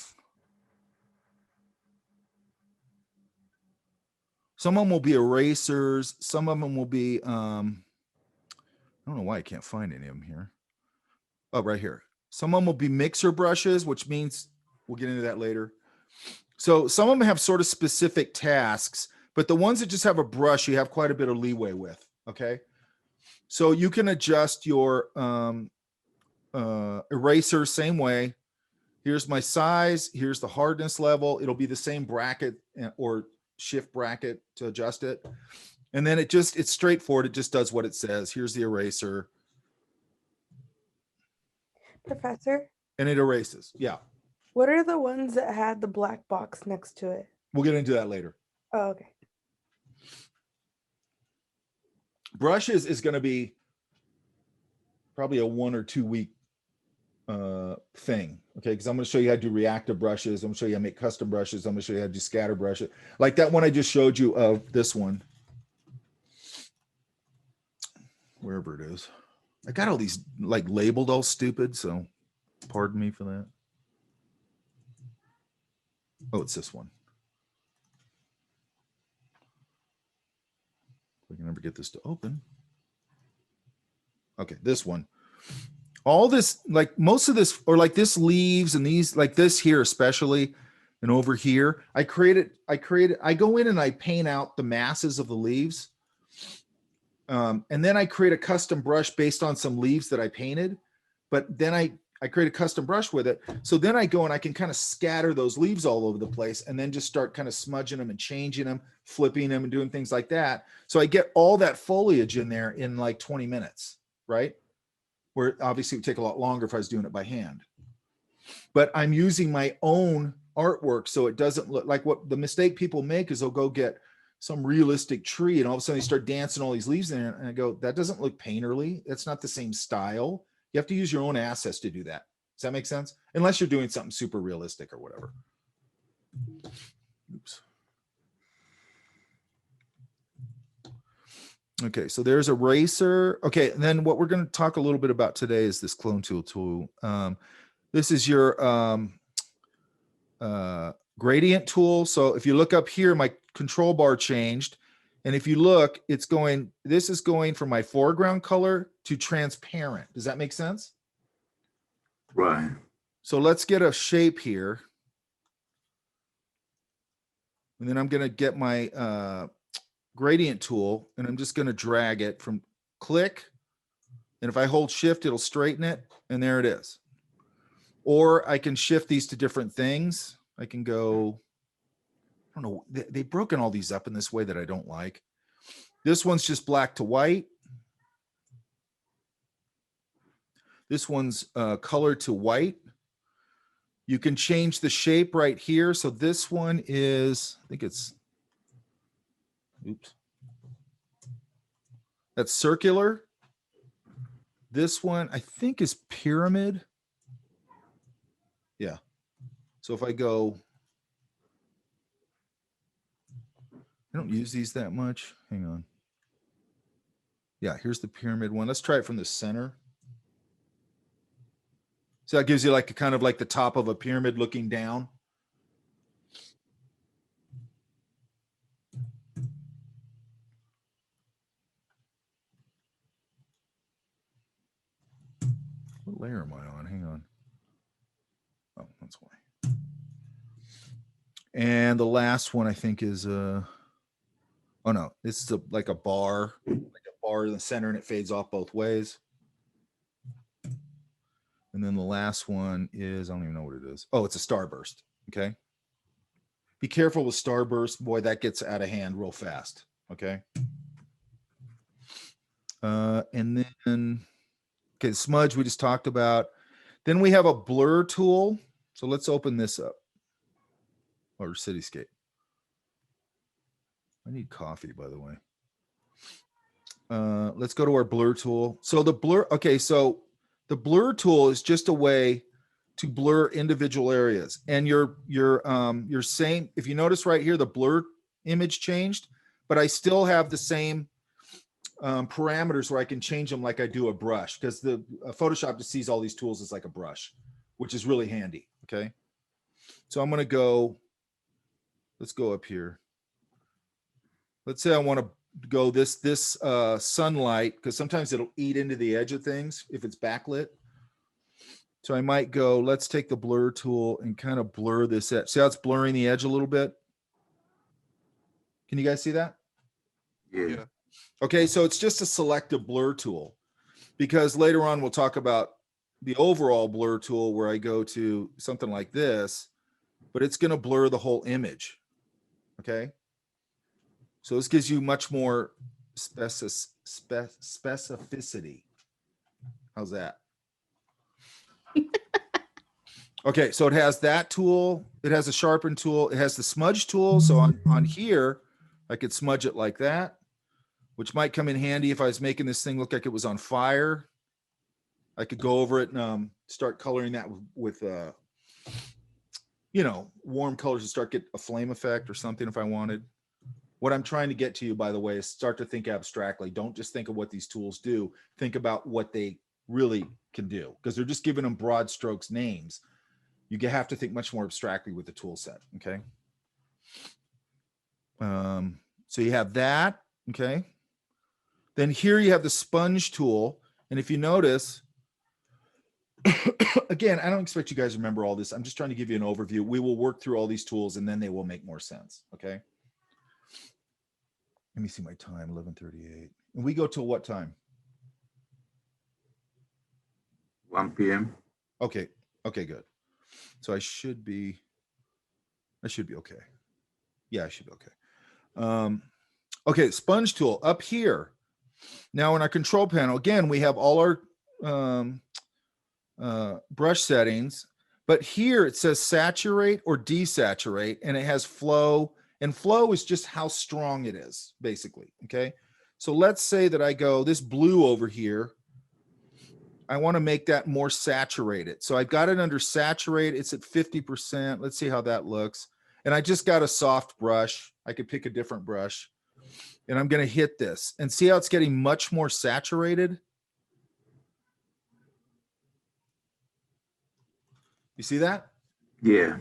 some of them will be erasers. Some of them will be, I don't know why I can't find any of them here. Oh, right here. Some of them will be mixer brushes, which means we'll get into that later. So some of them have sort of specific tasks, but the ones that just have a brush, you have quite a bit of leeway with. Okay. So you can adjust your eraser same way. Here's my size. Here's the hardness level. It'll be the same bracket or shift bracket to adjust it. And then it's straightforward. It just does what it says. Here's the eraser. Professor? And it erases. Yeah. What are the ones that had the black box next to it? We'll get into that later. Oh, okay. Brushes is going to be probably a 1 or 2 week thing. Okay. Because I'm going to show you how to do reactive brushes. I'm going to show you how to make custom brushes. I'm going to show you how to do scatter brushes. Like that one I just showed you of this one. Wherever it is. I got all these like labeled all stupid. So pardon me for that. Oh, it's this one. We can never get this to open. Okay, this one. All this, like most of this, or like this leaves and these, like this here especially, and over here, I go in and I paint out the masses of the leaves. And then I create a custom brush based on some leaves that I painted. But then I create a custom brush with it. So then I go and I can kind of scatter those leaves all over the place and then just start kind of smudging them and changing them, flipping them and doing things like that. So I get all that foliage in there in like 20 minutes, right? where obviously it would take a lot longer if I was doing it by hand. But I'm using my own artwork, so it doesn't look like what the mistake people make is they'll go get some realistic tree and all of a sudden they start dancing all these leaves in there, and I go, that doesn't look painterly. That's not the same style. You have to use your own assets to do that. Does that make sense? Unless you're doing something super realistic or whatever. Oops. Okay, so there's eraser. Okay, and then what we're going to talk a little bit about today is this clone tool. This is your gradient tool. So if you look up here, my control bar changed. And if you look, it's going, this is going from my foreground color to transparent. Does that make sense? Right. So let's get a shape here. And then I'm going to get my gradient tool, and I'm just going to drag it from click. And if I hold shift, it'll straighten it. And there it is. Or I can shift these to different things. I can go, I don't know, they've broken all these up in this way that I don't like. This one's just black to white. This one's color to white. You can change the shape right here. So this one is, I think it's, oops. That's circular. This one, I think, is pyramid. Yeah. So if I go, I don't use these that much. Hang on. Yeah, here's the pyramid one. Let's try it from the center. So that gives you like a kind of like the top of a pyramid looking down. What layer am I on? Hang on. Oh, that's why. And the last one I think is oh no, it's like a bar in the center, and it fades off both ways. And then the last one is, I don't even know what it is. Oh, it's a starburst. Okay. Be careful with starburst. Boy, that gets out of hand real fast. Okay. And then, okay, smudge we just talked about. Then we have a blur tool. So let's open this up. Or cityscape. I need coffee, by the way. Let's go to our blur tool. So the blur, okay, so the blur tool is just a way to blur individual areas. And you're same, if you notice right here, the blur image changed, but I still have the same parameters where I can change them like I do a brush, because the Photoshop just sees all these tools as like a brush, which is really handy. Okay. So I'm going to go, let's go up here. Let's say I want to go this sunlight, because sometimes it'll eat into the edge of things if it's backlit. So I might go, let's take the blur tool and kind of blur this edge. See how it's blurring the edge a little bit? Can you guys see that? Yeah. Okay, so it's just a selective blur tool, because later on we'll talk about the overall blur tool where I go to something like this, but it's going to blur the whole image. Okay. So this gives you much more specificity. How's that? Okay, so it has that tool. It has a sharpen tool. It has the smudge tool. So on here, I could smudge it like that, which might come in handy if I was making this thing look like it was on fire. I could go over it and start coloring that with you know, warm colors and start get a flame effect or something if I wanted. What I'm trying to get to you, by the way, is start to think abstractly. Don't just think of what these tools do. Think about what they really can do, because they're just giving them broad strokes names. You have to think much more abstractly with the tool set. Okay. So you have that. Okay. Then here you have the sponge tool. And if you notice, again, I don't expect you guys to remember all this. I'm just trying to give you an overview. We will work through all these tools and then they will make more sense. Okay. Let me see my time, 11:38. And we go till what time? 1 p.m. Okay. Okay, good. So I should be okay. Yeah, I should be okay. Okay, sponge tool up here. Now in our control panel, again, we have all our brush settings, but here it says saturate or desaturate, and it has flow, and flow is just how strong it is, basically. Okay. So let's say that I go this blue over here. I want to make that more saturated. So I've got it under saturate. It's at 50%. Let's see how that looks. And I just got a soft brush. I could pick a different brush, and I'm going to hit this and see how it's getting much more saturated. You see that? Yeah.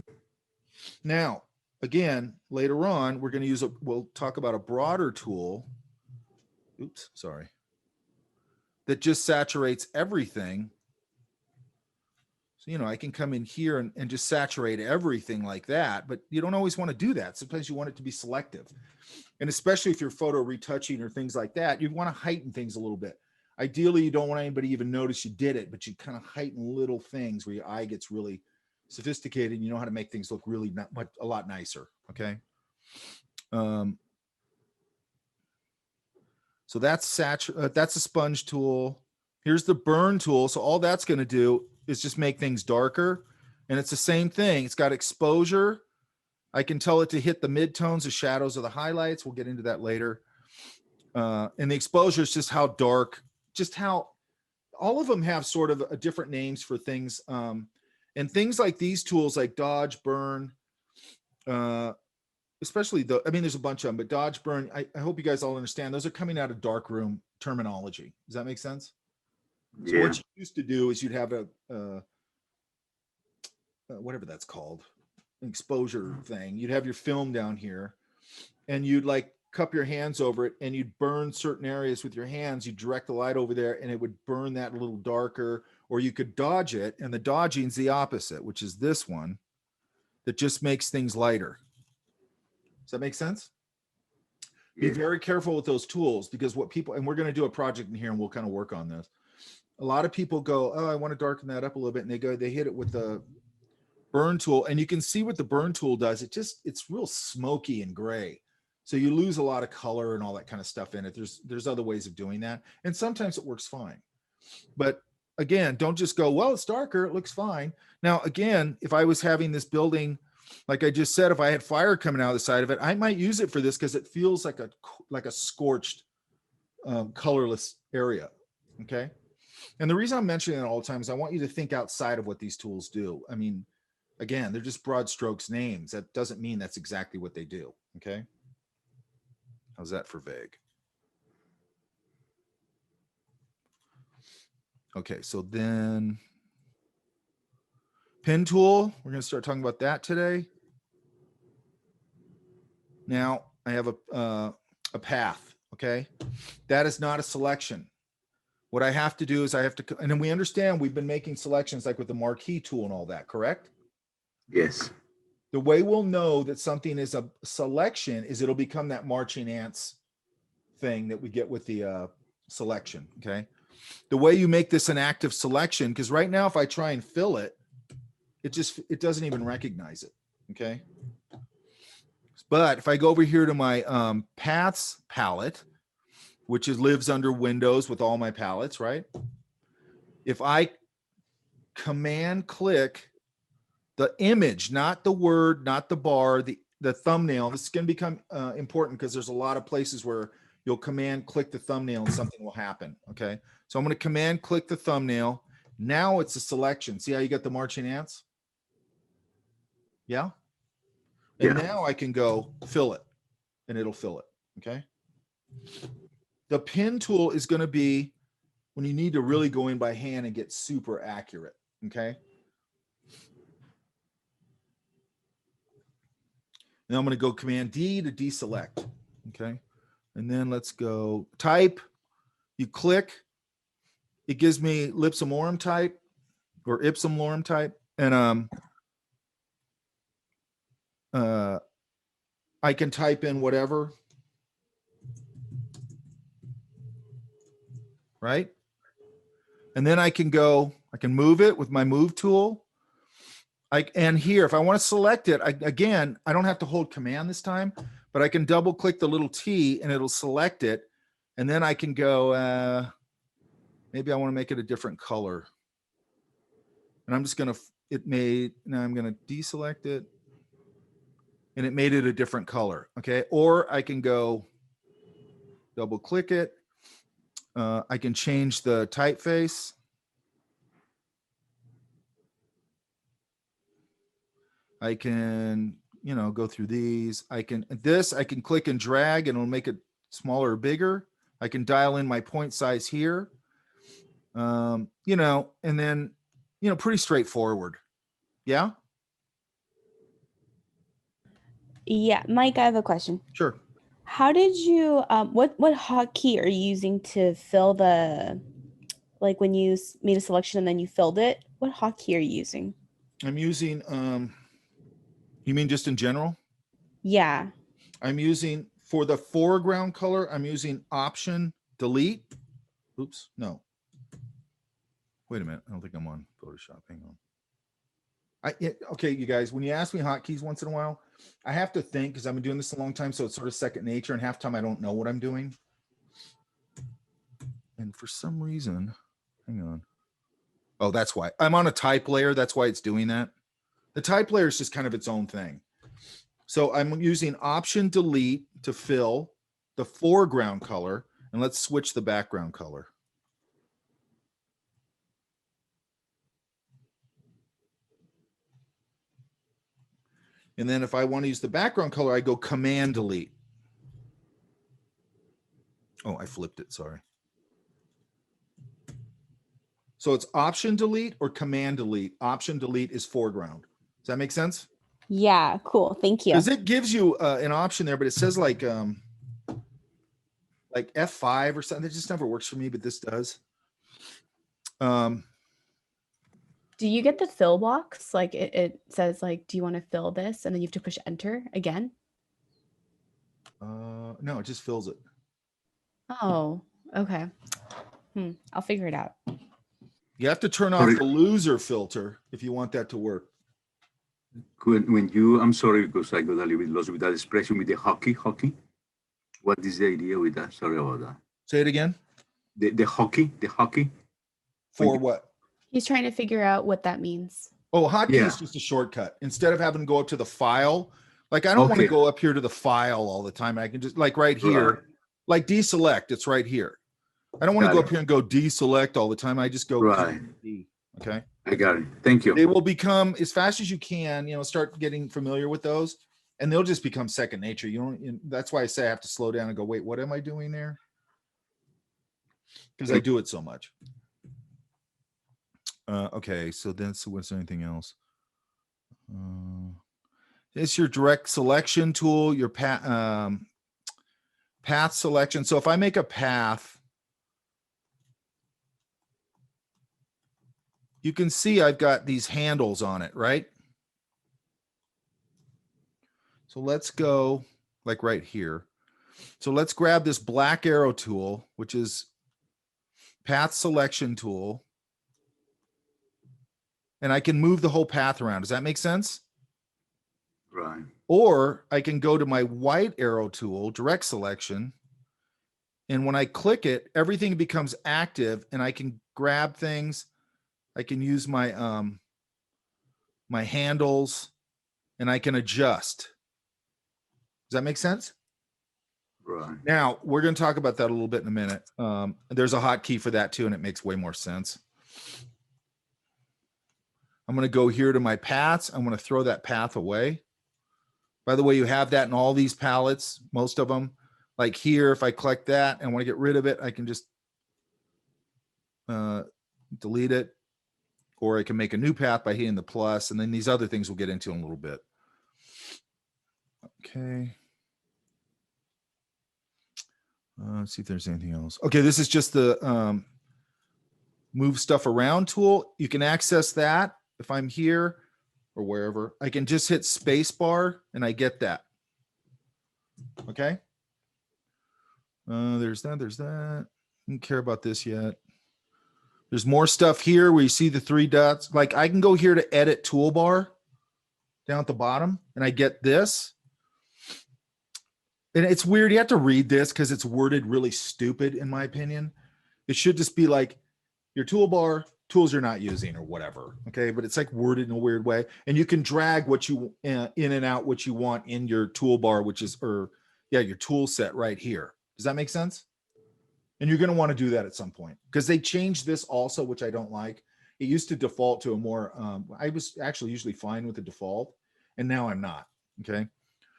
Now, again, later on, we're going to use we'll talk about a broader tool. Oops, sorry. That just saturates everything. So, you know, I can come in here and just saturate everything like that, but you don't always want to do that. Sometimes you want it to be selective. And especially if you're photo retouching or things like that, you want to heighten things a little bit. Ideally, you don't want anybody to even notice you did it, but you kind of heighten little things where your eye gets really sophisticated and you know how to make things look really a lot nicer. Okay. So that's a sponge tool. Here's the burn tool. So all that's going to do is just make things darker. And it's the same thing. It's got exposure. I can tell it to hit the midtones, the shadows of the highlights. We'll get into that later. And the exposure is just how dark, just how all of them have sort of a different names for things. And things like these tools like dodge, burn, especially I mean, there's a bunch of them, but dodge, burn, I hope you guys all understand. Those are coming out of darkroom terminology. Does that make sense? Yeah. So what you used to do is you'd have a whatever that's called, an exposure thing. You'd have your film down here and you'd like cup your hands over it and you'd burn certain areas with your hands. You direct the light over there and it would burn that a little darker, or you could dodge it. And the dodging is the opposite, which is this one that just makes things lighter. Does that make sense? Be very careful with those tools, because what people, and we're going to do a project in here and we'll kind of work on this. A lot of people go, oh, I want to darken that up a little bit. And they hit it with the burn tool. And you can see what the burn tool does. It's real smoky and gray. So you lose a lot of color and all that kind of stuff in it. There's other ways of doing that. And sometimes it works fine. But again, don't just go, well, it's darker, it looks fine. Now, again, if I was having this building, like I just said, if I had fire coming out of the side of it, I might use it for this because it feels like a scorched, colorless area. Okay. And the reason I'm mentioning it all the time is I want you to think outside of what these tools do. I mean, again, they're just broad strokes names. That doesn't mean that's exactly what they do. Okay. How's that for vague? Okay. So then pen tool, we're going to start talking about that today. Now I have a path. Okay. That is not a selection. What I have to do is I have to, and then we understand we've been making selections like with the marquee tool and all that, correct? Yes. The way we'll know that something is a selection is it'll become that marching ants thing that we get with the selection. Okay. The way you make this an active selection, because right now, if I try and fill it, it doesn't even recognize it. Okay. But if I go over here to my paths palette, which lives under Windows with all my palettes, right? If I command click the image, not the word, not the bar, the thumbnail, this is going to become important because there's a lot of places where you'll command click the thumbnail and something will happen. Okay. So I'm going to command click the thumbnail. Now it's a selection. See how you got the marching ants? Yeah. And now I can go fill it and it'll fill it. Okay. The pen tool is going to be when you need to really go in by hand and get super accurate. Okay. Now I'm going to go Command D to deselect. Okay. And then let's go type. You click. It gives me Lipsum type or Ipsum lorem type. And I can type in whatever. Right? And then I can move it with my move tool. And here, if I want to select it, again, I don't have to hold command this time, but I can double click the little T and it'll select it. And then I can go, maybe I want to make it a different color. And I'm just going to, now I'm going to deselect it. And it made it a different color. Okay. Or I can go double click it. I can change the typeface. I can, go through these. I can click and drag and it'll make it smaller or bigger. I can dial in my point size here. And then, pretty straightforward. Yeah. Yeah, Mike, I have a question. Sure. How did you what hotkey are you using to fill the, like when you made a selection and then you filled it? What hotkey are you using? I'm using you mean just in general? Yeah. I'm using, for the foreground color, I'm using Option Delete. Oops, no. Wait a minute. I don't think I'm on Photoshop. Hang on. Okay, you guys, when you ask me hotkeys once in a while, I have to think because I've been doing this a long time, so it's sort of second nature, and half the time I don't know what I'm doing. And for some reason, hang on. Oh, that's why. I'm on a type layer. That's why it's doing that. The type layer is just kind of its own thing. So I'm using Option Delete to fill the foreground color, and let's switch the background color. And then if I want to use the background color, I go Command Delete. Oh, I flipped it, sorry. So it's Option Delete or Command Delete. Option Delete is foreground. Does that make sense? Yeah, cool. Thank you. Because it gives you an option there, but it says like F5 or something. It just never works for me, but this does. Do you get the fill box? Like it says like, do you want to fill this? And then you have to push enter again? No, it just fills it. Oh, okay. I'll figure it out. You have to turn off the loser filter if you want that to work. When you, I'm sorry because I got a little bit lost with that expression with the hockey. What is the idea with that? Sorry about that. Say it again. The hockey. For what? He's trying to figure out what that means. Oh, hotkey is just a shortcut. Instead of having to go up to the file, like I don't want to go up here to the file all the time. I can just like right here, like deselect. It's right here. I don't want to go up here and go deselect all the time. I just go D. Okay. I got it. Thank you. They will become, as fast as you can, start getting familiar with those, and they'll just become second nature. That's why I say I have to slow down and go, wait, what am I doing there? Because I do it so much. Okay, so what's there anything else? It's your direct selection tool, your path selection. So if I make a path, you can see I've got these handles on it, right? So let's go like right here. So let's grab this black arrow tool, which is path selection tool. And I can move the whole path around. Does that make sense? Right. Or I can go to my white arrow tool, direct selection. And when I click it, everything becomes active and I can grab things. I can use my my handles and I can adjust. Does that make sense? Right. Now we're going to talk about that a little bit in a minute. There's a hotkey for that too, and it makes way more sense. I'm going to go here to my paths. I'm going to throw that path away. By the way, you have that in all these palettes, most of them. Like here, if I click that and want to get rid of it, I can just delete it. Or I can make a new path by hitting the plus, and then these other things we'll get into in a little bit. Okay. Let's see if there's anything else. Okay, this is just the move stuff around tool. You can access that if I'm here or wherever. I can just hit space bar and I get that. Okay. There's that. I don't care about this yet. There's more stuff here where you see the three dots. Like I can go here to edit toolbar down at the bottom and I get this. And it's weird. You have to read this because it's worded really stupid in my opinion. It should just be like your toolbar, tools you're not using or whatever. Okay. But it's like worded in a weird way. And you can drag what you in and out what you want in your toolbar, which is, or yeah, your tool set right here. Does that make sense? And you're going to want to do that at some point because they changed this also, which I don't like. It used to default to a more, I was actually usually fine with the default and now I'm not. Okay.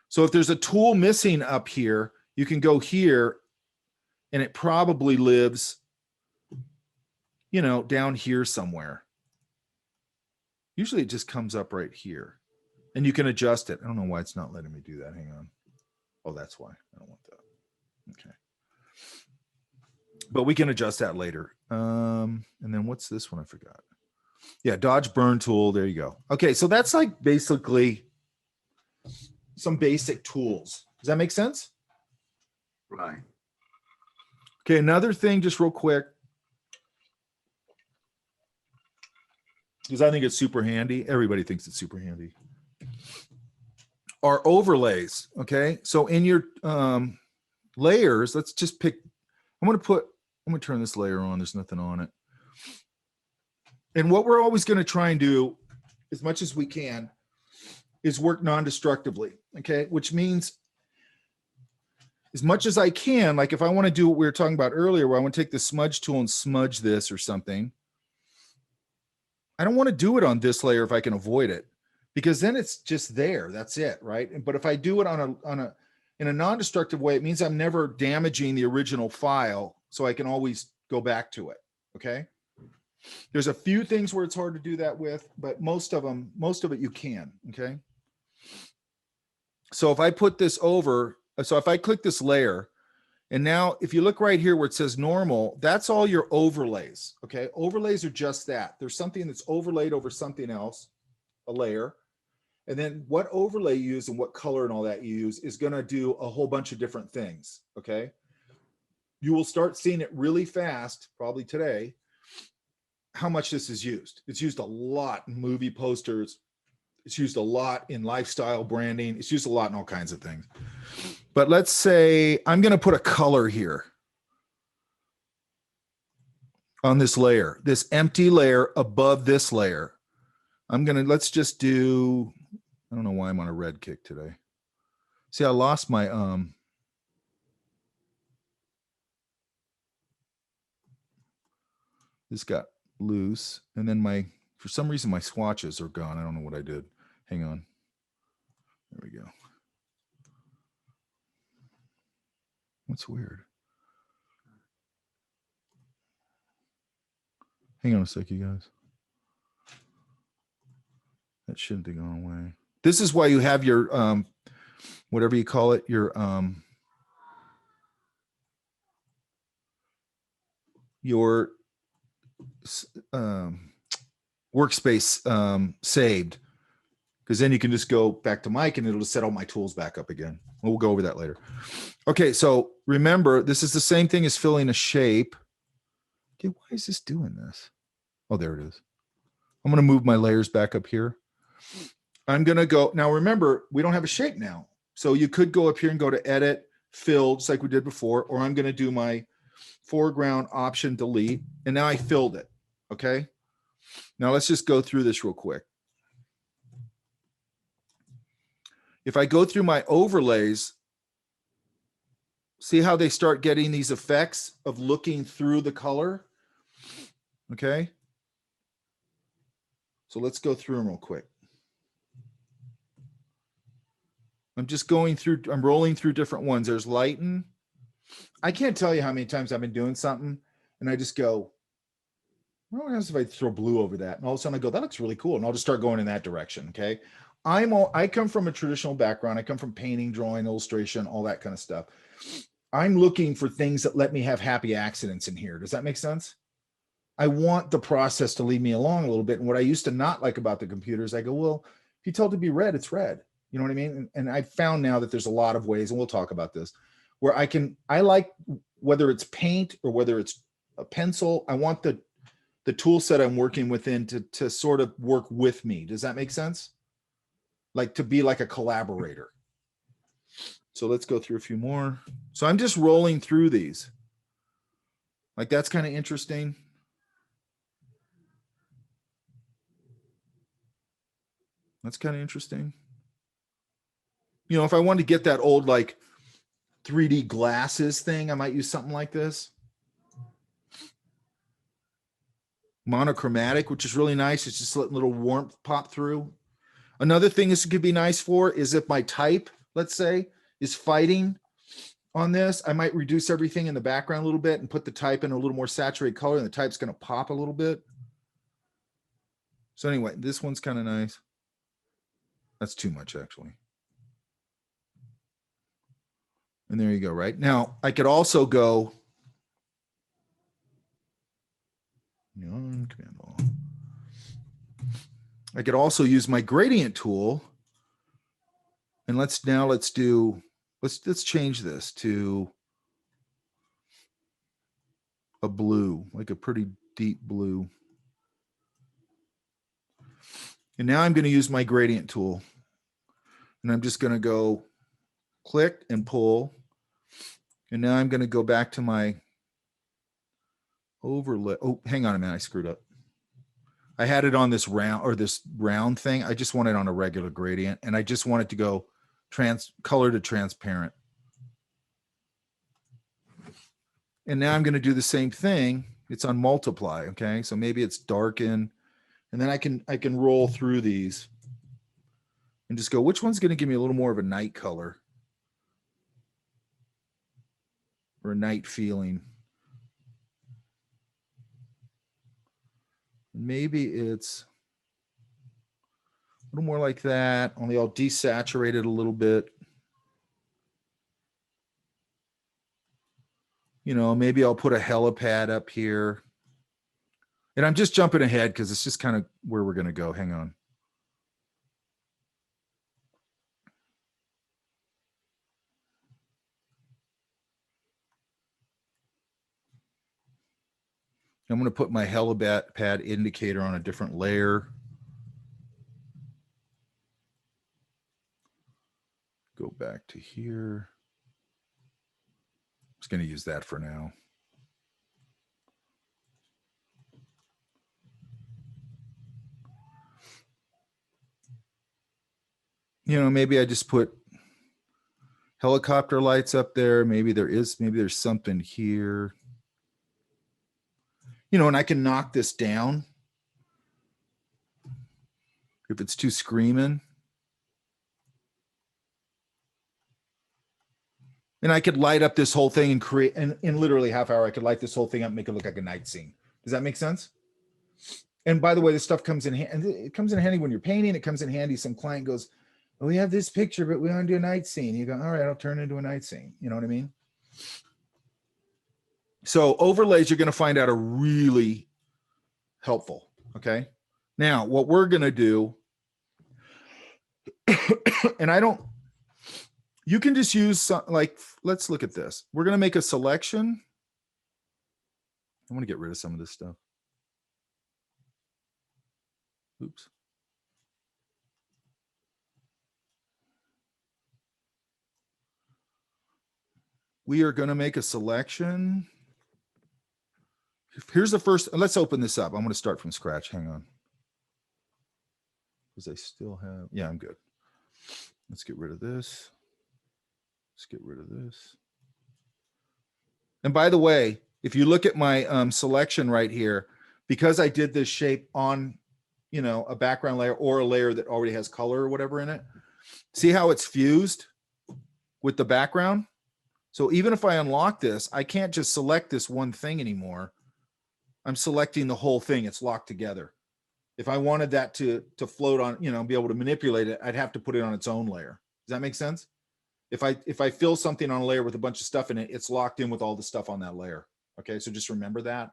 So if there's a tool missing up here, you can go here and it probably lives, you know, down here somewhere. Usually it just comes up right here and you can adjust it. I don't know why it's not letting me do that. Hang on. Oh, that's why I don't want that. Okay. But we can adjust that later. And then what's this one? I forgot. Yeah, dodge burn tool. There you go. Okay, so that's like basically some basic tools. Does that make sense? Right. Okay, another thing just real quick, because I think it's super handy. Everybody thinks it's super handy. Are overlays, okay? So in your layers, let's just pick, I'm gonna turn this layer on. There's nothing on it. And what we're always gonna try and do as much as we can is work non-destructively, okay? Which means as much as I can, like if I wanna do what we were talking about earlier, where I wanna take the smudge tool and smudge this or something, I don't wanna do it on this layer if I can avoid it, because then it's just there, that's it, right? But if I do it in a non-destructive way, it means I'm never damaging the original file, so I can always go back to it, okay? There's a few things where it's hard to do that with, but most of it you can, okay? So if I put this over, so if I click this layer, and now if you look right here where it says normal, that's all your overlays, okay? Overlays are just that. There's something that's overlaid over something else, a layer, and then what overlay you use and what color and all that you use is gonna do a whole bunch of different things, okay? You will start seeing it really fast, probably today, how much this is used. It's used a lot in movie posters. It's used a lot in lifestyle branding. It's used a lot in all kinds of things. But let's say I'm going to put a color here on this layer, this empty layer above this layer. Let's just do, I don't know why I'm on a red kick today. See, I lost my, this got loose, and then for some reason my swatches are gone. I don't know what I did. Hang on. There we go. What's weird? Hang on a sec, you guys. That shouldn't have gone away. This is why you have your whatever you call it, your workspace saved, because then you can just go back to Mike and it'll just set all my tools back up again. We'll go over that later. Okay, so remember, this is the same thing as filling a shape. Okay, why is this doing this? Oh, there it is. I'm going to move my layers back up here. I'm going to go, now remember, we don't have a shape now. So you could go up here and go to edit, fill, just like we did before, or I'm going to do my foreground option delete, and now I filled it, okay? Now let's just go through this real quick. If I go through my overlays, see how they start getting these effects of looking through the color, okay? So let's go through them real quick. I'm just going through, I'm rolling through different ones. There's lighten. I can't tell you how many times I've been doing something and I just go, what happens if I throw blue over that? And all of a sudden I go, that looks really cool. And I'll just start going in that direction, okay? I come from a traditional background. I come from painting, drawing, illustration, all that kind of stuff. I'm looking for things that let me have happy accidents in here. Does that make sense? I want the process to lead me along a little bit. And what I used to not like about the computers, I go, well, if you tell it to be red, it's red. You know what I mean? And I found now that there's a lot of ways, and we'll talk about this, where I like, whether it's paint or whether it's a pencil, I want the tool set I'm working within to sort of work with me. Does that make sense? Like to be like a collaborator. So let's go through a few more. So I'm just rolling through these. Like that's kind of interesting. That's kind of interesting. You know, if I wanted to get that old like 3D glasses thing, I might use something like this. Monochromatic, which is really nice. It's just letting little warmth pop through. Another thing this could be nice for is if my type, let's say, is fighting on this, I might reduce everything in the background a little bit and put the type in a little more saturated color, and the type's going to pop a little bit. So anyway, this one's kind of nice. That's too much, actually. And there you go, right? Now, I could also go I could also use my gradient tool, and let's change this to a blue, like a pretty deep blue. And now I'm going to use my gradient tool, and I'm just going to go click and pull. And now I'm going to go back to my overlay. Oh, hang on a minute. I screwed up. I had it on this round thing. I just want it on a regular gradient, and I just want it to go color to transparent. And now I'm going to do the same thing. It's on multiply. Okay. So maybe it's darken, and then I can roll through these and just go, which one's going to give me a little more of a night color or a night feeling? Maybe it's a little more like that, only I'll desaturate it a little bit. You know, maybe I'll put a helipad up here. And I'm just jumping ahead because it's just kind of where we're going to go. Hang on. I'm going to put my helipad indicator on a different layer. Go back to here. I'm just going to use that for now. You know, maybe I just put helicopter lights up there. Maybe there's something here. You know, and I can knock this down if it's too screaming. And I could light up this whole thing and create, and in literally half hour, I could light this whole thing up and make it look like a night scene. Does that make sense? And by the way, this stuff comes in handy. It comes in handy when you're painting. It comes in handy. Some client goes, well, we have this picture, but we want to do a night scene. You go, all right, I'll turn it into a night scene. You know what I mean? So overlays, you're going to find out are really helpful. Okay. Now, what we're going to do, and you can just use some, like, let's look at this. We're going to make a selection. I want to get rid of some of this stuff. Oops. We are going to make a selection. Here's the first, let's open this up. I'm going to start from scratch. Hang on. Because I still have, yeah, I'm good. Let's get rid of this. Let's get rid of this. And by the way, if you look at my selection right here, because I did this shape on, you know, a background layer or a layer that already has color or whatever in it, see how it's fused with the background? So even if I unlock this, I can't just select this one thing anymore. I'm selecting the whole thing. It's locked together. If I wanted that to float on, you know, be able to manipulate it, I'd have to put it on its own layer. Does that make sense? If I fill something on a layer with a bunch of stuff in it, it's locked in with all the stuff on that layer. Okay, so just remember that.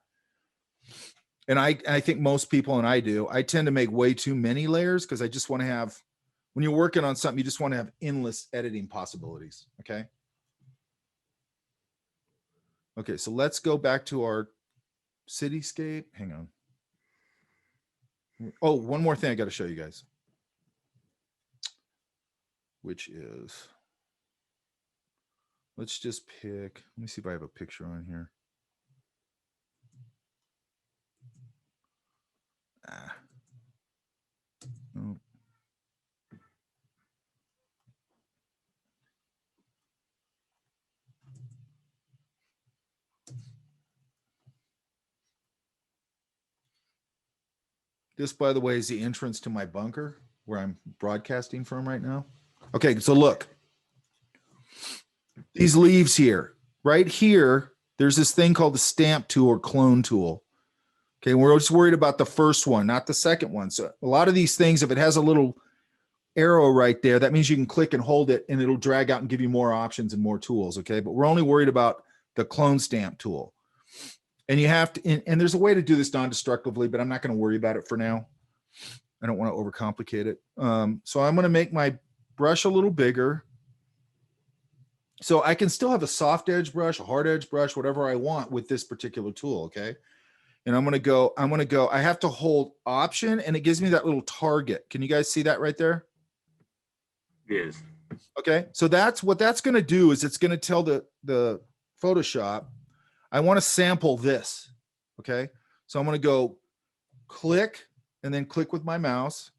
And I think most people, and I do, I tend to make way too many layers because I just want to have, when you're working on something, you just want to have endless editing possibilities. Okay. Okay, so let's go back to our cityscape. Hang on. Oh, one more thing I got to show you guys, which is, let's just pick, let me see if I have a picture on here. Oh. This, by the way, is the entrance to my bunker where I'm broadcasting from right now. Okay, so look. These leaves here, right here, there's this thing called the stamp tool or clone tool. Okay, we're just worried about the first one, not the second one. So a lot of these things, if it has a little arrow right there, that means you can click and hold it and it'll drag out and give you more options and more tools. Okay, but we're only worried about the clone stamp tool. And you have to, and there's a way to do this non-destructively, but I'm not going to worry about it for now. I don't want to overcomplicate it. So I'm going to make my brush a little bigger. So I can still have a soft edge brush, a hard edge brush, whatever I want with this particular tool, okay? And I'm going to go, I have to hold Option and it gives me that little target. Can you guys see that right there? Yes. Okay, so that's what that's going to do is it's going to tell the Photoshop, I want to sample this, okay? So I'm going to go click and then click with my mouse.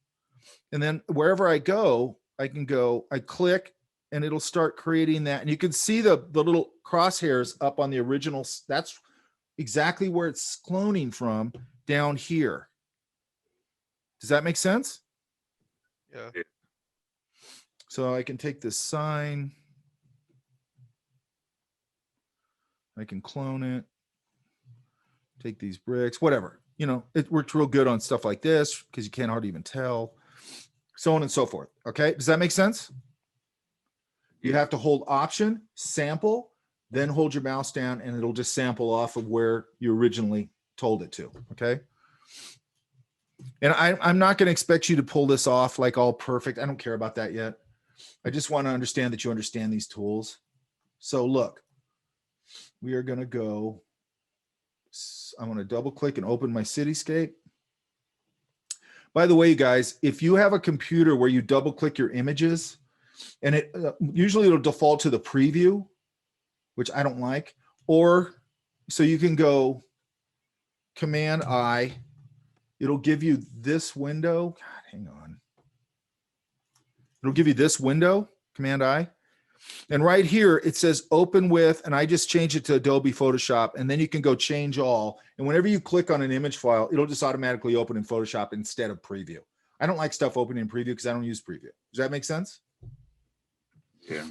And then wherever I go, I can go, I click and it'll start creating that. And you can see the little crosshairs up on the original. That's exactly where it's cloning from down here. Does that make sense? Yeah. So I can take this sign. I can clone it. Take these bricks, whatever. You know, it works real good on stuff like this because you can't hardly even tell. So on and so forth. Okay. Does that make sense? You have to hold Option, sample, then hold your mouse down and it'll just sample off of where you originally told it to. Okay. And I'm not going to expect you to pull this off like all perfect. I don't care about that yet. I just want to understand that you understand these tools. So look, we are going to go, I'm going to double click and open my cityscape. By the way, you guys, if you have a computer where you double click your images and it usually it'll default to the preview, which I don't like, or so you can go Command I, it'll give you this window. God, hang on. It'll give you this window, Command I. And right here, it says open with, and I just changed it to Adobe Photoshop, and then you can go change all. And whenever you click on an image file, it'll just automatically open in Photoshop instead of preview. I don't like stuff opening in preview because I don't use preview. Does that make sense? Yeah.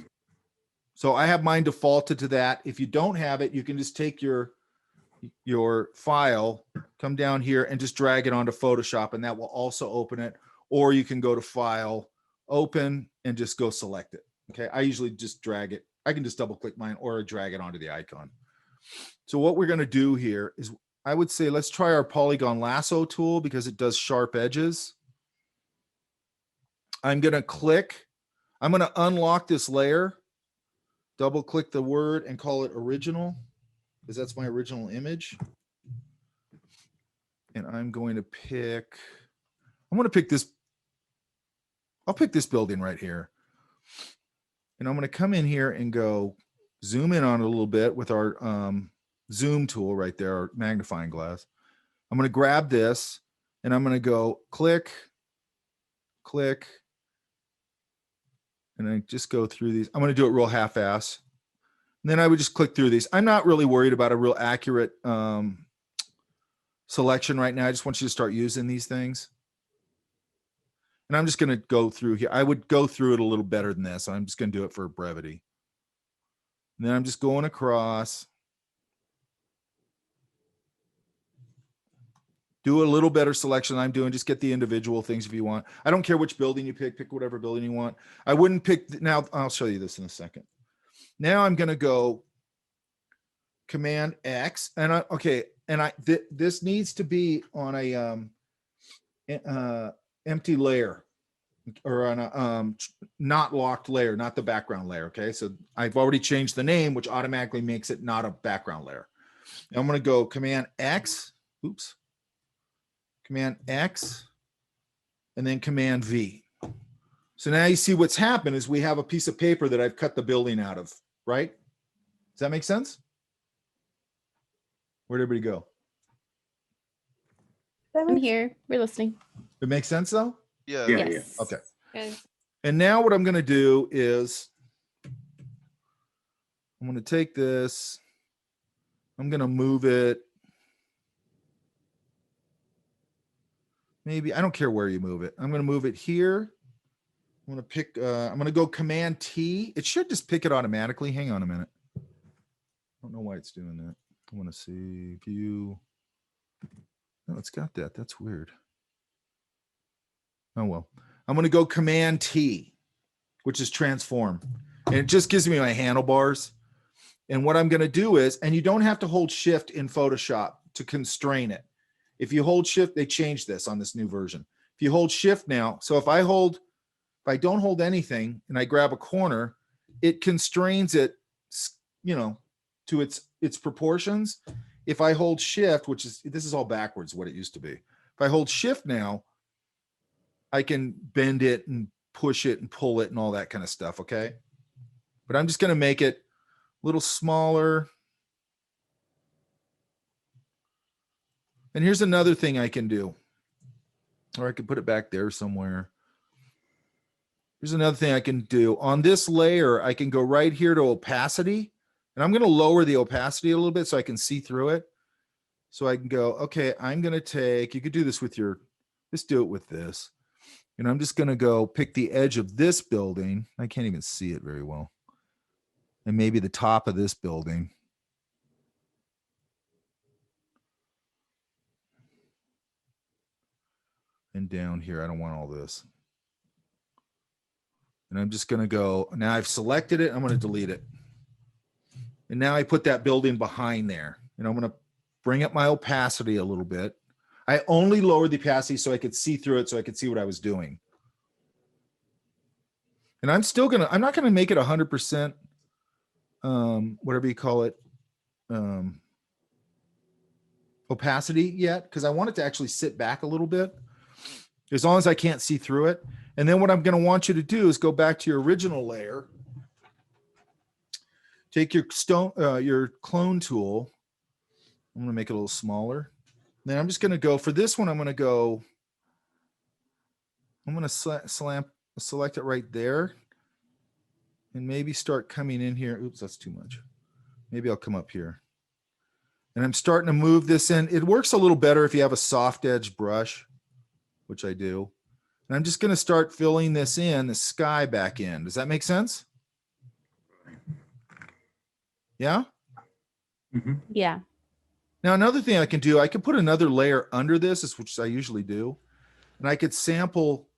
So I have mine defaulted to that. If you don't have it, you can just take your file, come down here and just drag it onto Photoshop, and that will also open it. Or you can go to File, Open, and just go select it. Okay, I usually just drag it. I can just double click mine or drag it onto the icon. So what we're going to do here is I would say let's try our Polygon Lasso tool because it does sharp edges. I'm going to click. I'm going to unlock this layer, double click the word and call it original because that's my original image. And I'm going to pick this. I'll pick this building right here. And I'm going to come in here and go zoom in on it a little bit with our zoom tool right there, our magnifying glass. I'm going to grab this and I'm going to go click, click, and I just go through these. I'm going to do it real half-ass. And then I would just click through these. I'm not really worried about a real accurate selection right now. I just want you to start using these things. And I'm just going to go through here. I would go through it a little better than this. I'm just going to do it for brevity. And then I'm just going across. Do a little better selection than I'm doing. Just get the individual things if you want. I don't care which building you pick. Pick whatever building you want. I wouldn't pick. Now, I'll show you this in a second. Now I'm going to go Command X. And this needs to be on a empty layer or on a not locked layer, not the background layer. Okay, so I've already changed the name, which automatically makes it not a background layer. Now I'm going to go Command X, oops, Command X, and then Command V. So now you see what's happened is we have a piece of paper that I've cut the building out of, right? Does that make sense? Where'd everybody go? I'm here. We're listening. It makes sense though? Yeah. Yes. Okay. Good. And now what I'm going to do is I'm going to take this. I'm going to move it maybe, I don't care where you move it. I'm going to move it here. I'm going to pick, I'm going to go Command T. It should just pick it automatically. Hang on a minute. I don't know why it's doing that. I want to see view. No, it's got that. That's weird. Oh, well, I'm going to go Command T, which is transform. And it just gives me my handlebars. And what I'm going to do is, and you don't have to hold shift in Photoshop to constrain it. If you hold shift, they changed this on this new version. If you hold shift now, so if I don't hold anything and I grab a corner, it constrains it, you know, to its proportions. If I hold shift, which is, this is all backwards what it used to be. If I hold shift now, I can bend it and push it and pull it and all that kind of stuff, okay? But I'm just going to make it a little smaller. And here's another thing I can do. Or I can put it back there somewhere. Here's another thing I can do. On this layer, I can go right here to opacity. And I'm going to lower the opacity a little bit so I can see through it. So I can go, okay, I'm going to take, you could do this with your, just do it with this. And I'm just going to go pick the edge of this building. I can't even see it very well. And maybe the top of this building. And down here, I don't want all this. And I'm just going to go, now I've selected it, I'm going to delete it. And now I put that building behind there. And I'm going to bring up my opacity a little bit. I only lowered the opacity so I could see through it, so I could see what I was doing. And I'm still going to, I'm not going to make it 100%, whatever you call it, opacity yet, because I want it to actually sit back a little bit, as long as I can't see through it. And then what I'm going to want you to do is go back to your original layer, take your your clone tool. I'm going to make it a little smaller. Then I'm just going to go for this one. I'm going to select it right there and maybe start coming in here. Oops, that's too much. Maybe I'll come up here. And I'm starting to move this in. It works a little better if you have a soft edge brush, which I do. And I'm just going to start filling this in, the sky back in. Does that make sense? Yeah? Mm-hmm. Yeah. Now, another thing I can do, I can put another layer under this, which I usually do. And I could sample,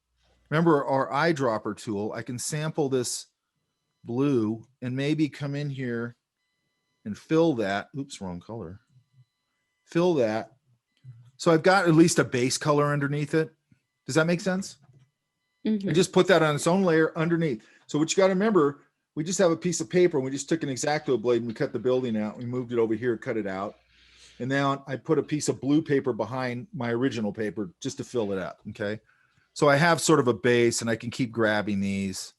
remember our eyedropper tool, I can sample this blue and maybe come in here and fill that. Oops, wrong color. Fill that. So I've got at least a base color underneath it. Does that make sense? Mm-hmm. And just put that on its own layer underneath. So what you got to remember, we just have a piece of paper and we just took an X-Acto blade and we cut the building out. We moved it over here, cut it out. And now I put a piece of blue paper behind my original paper just to fill it up, okay? So I have sort of a base and I can keep grabbing these.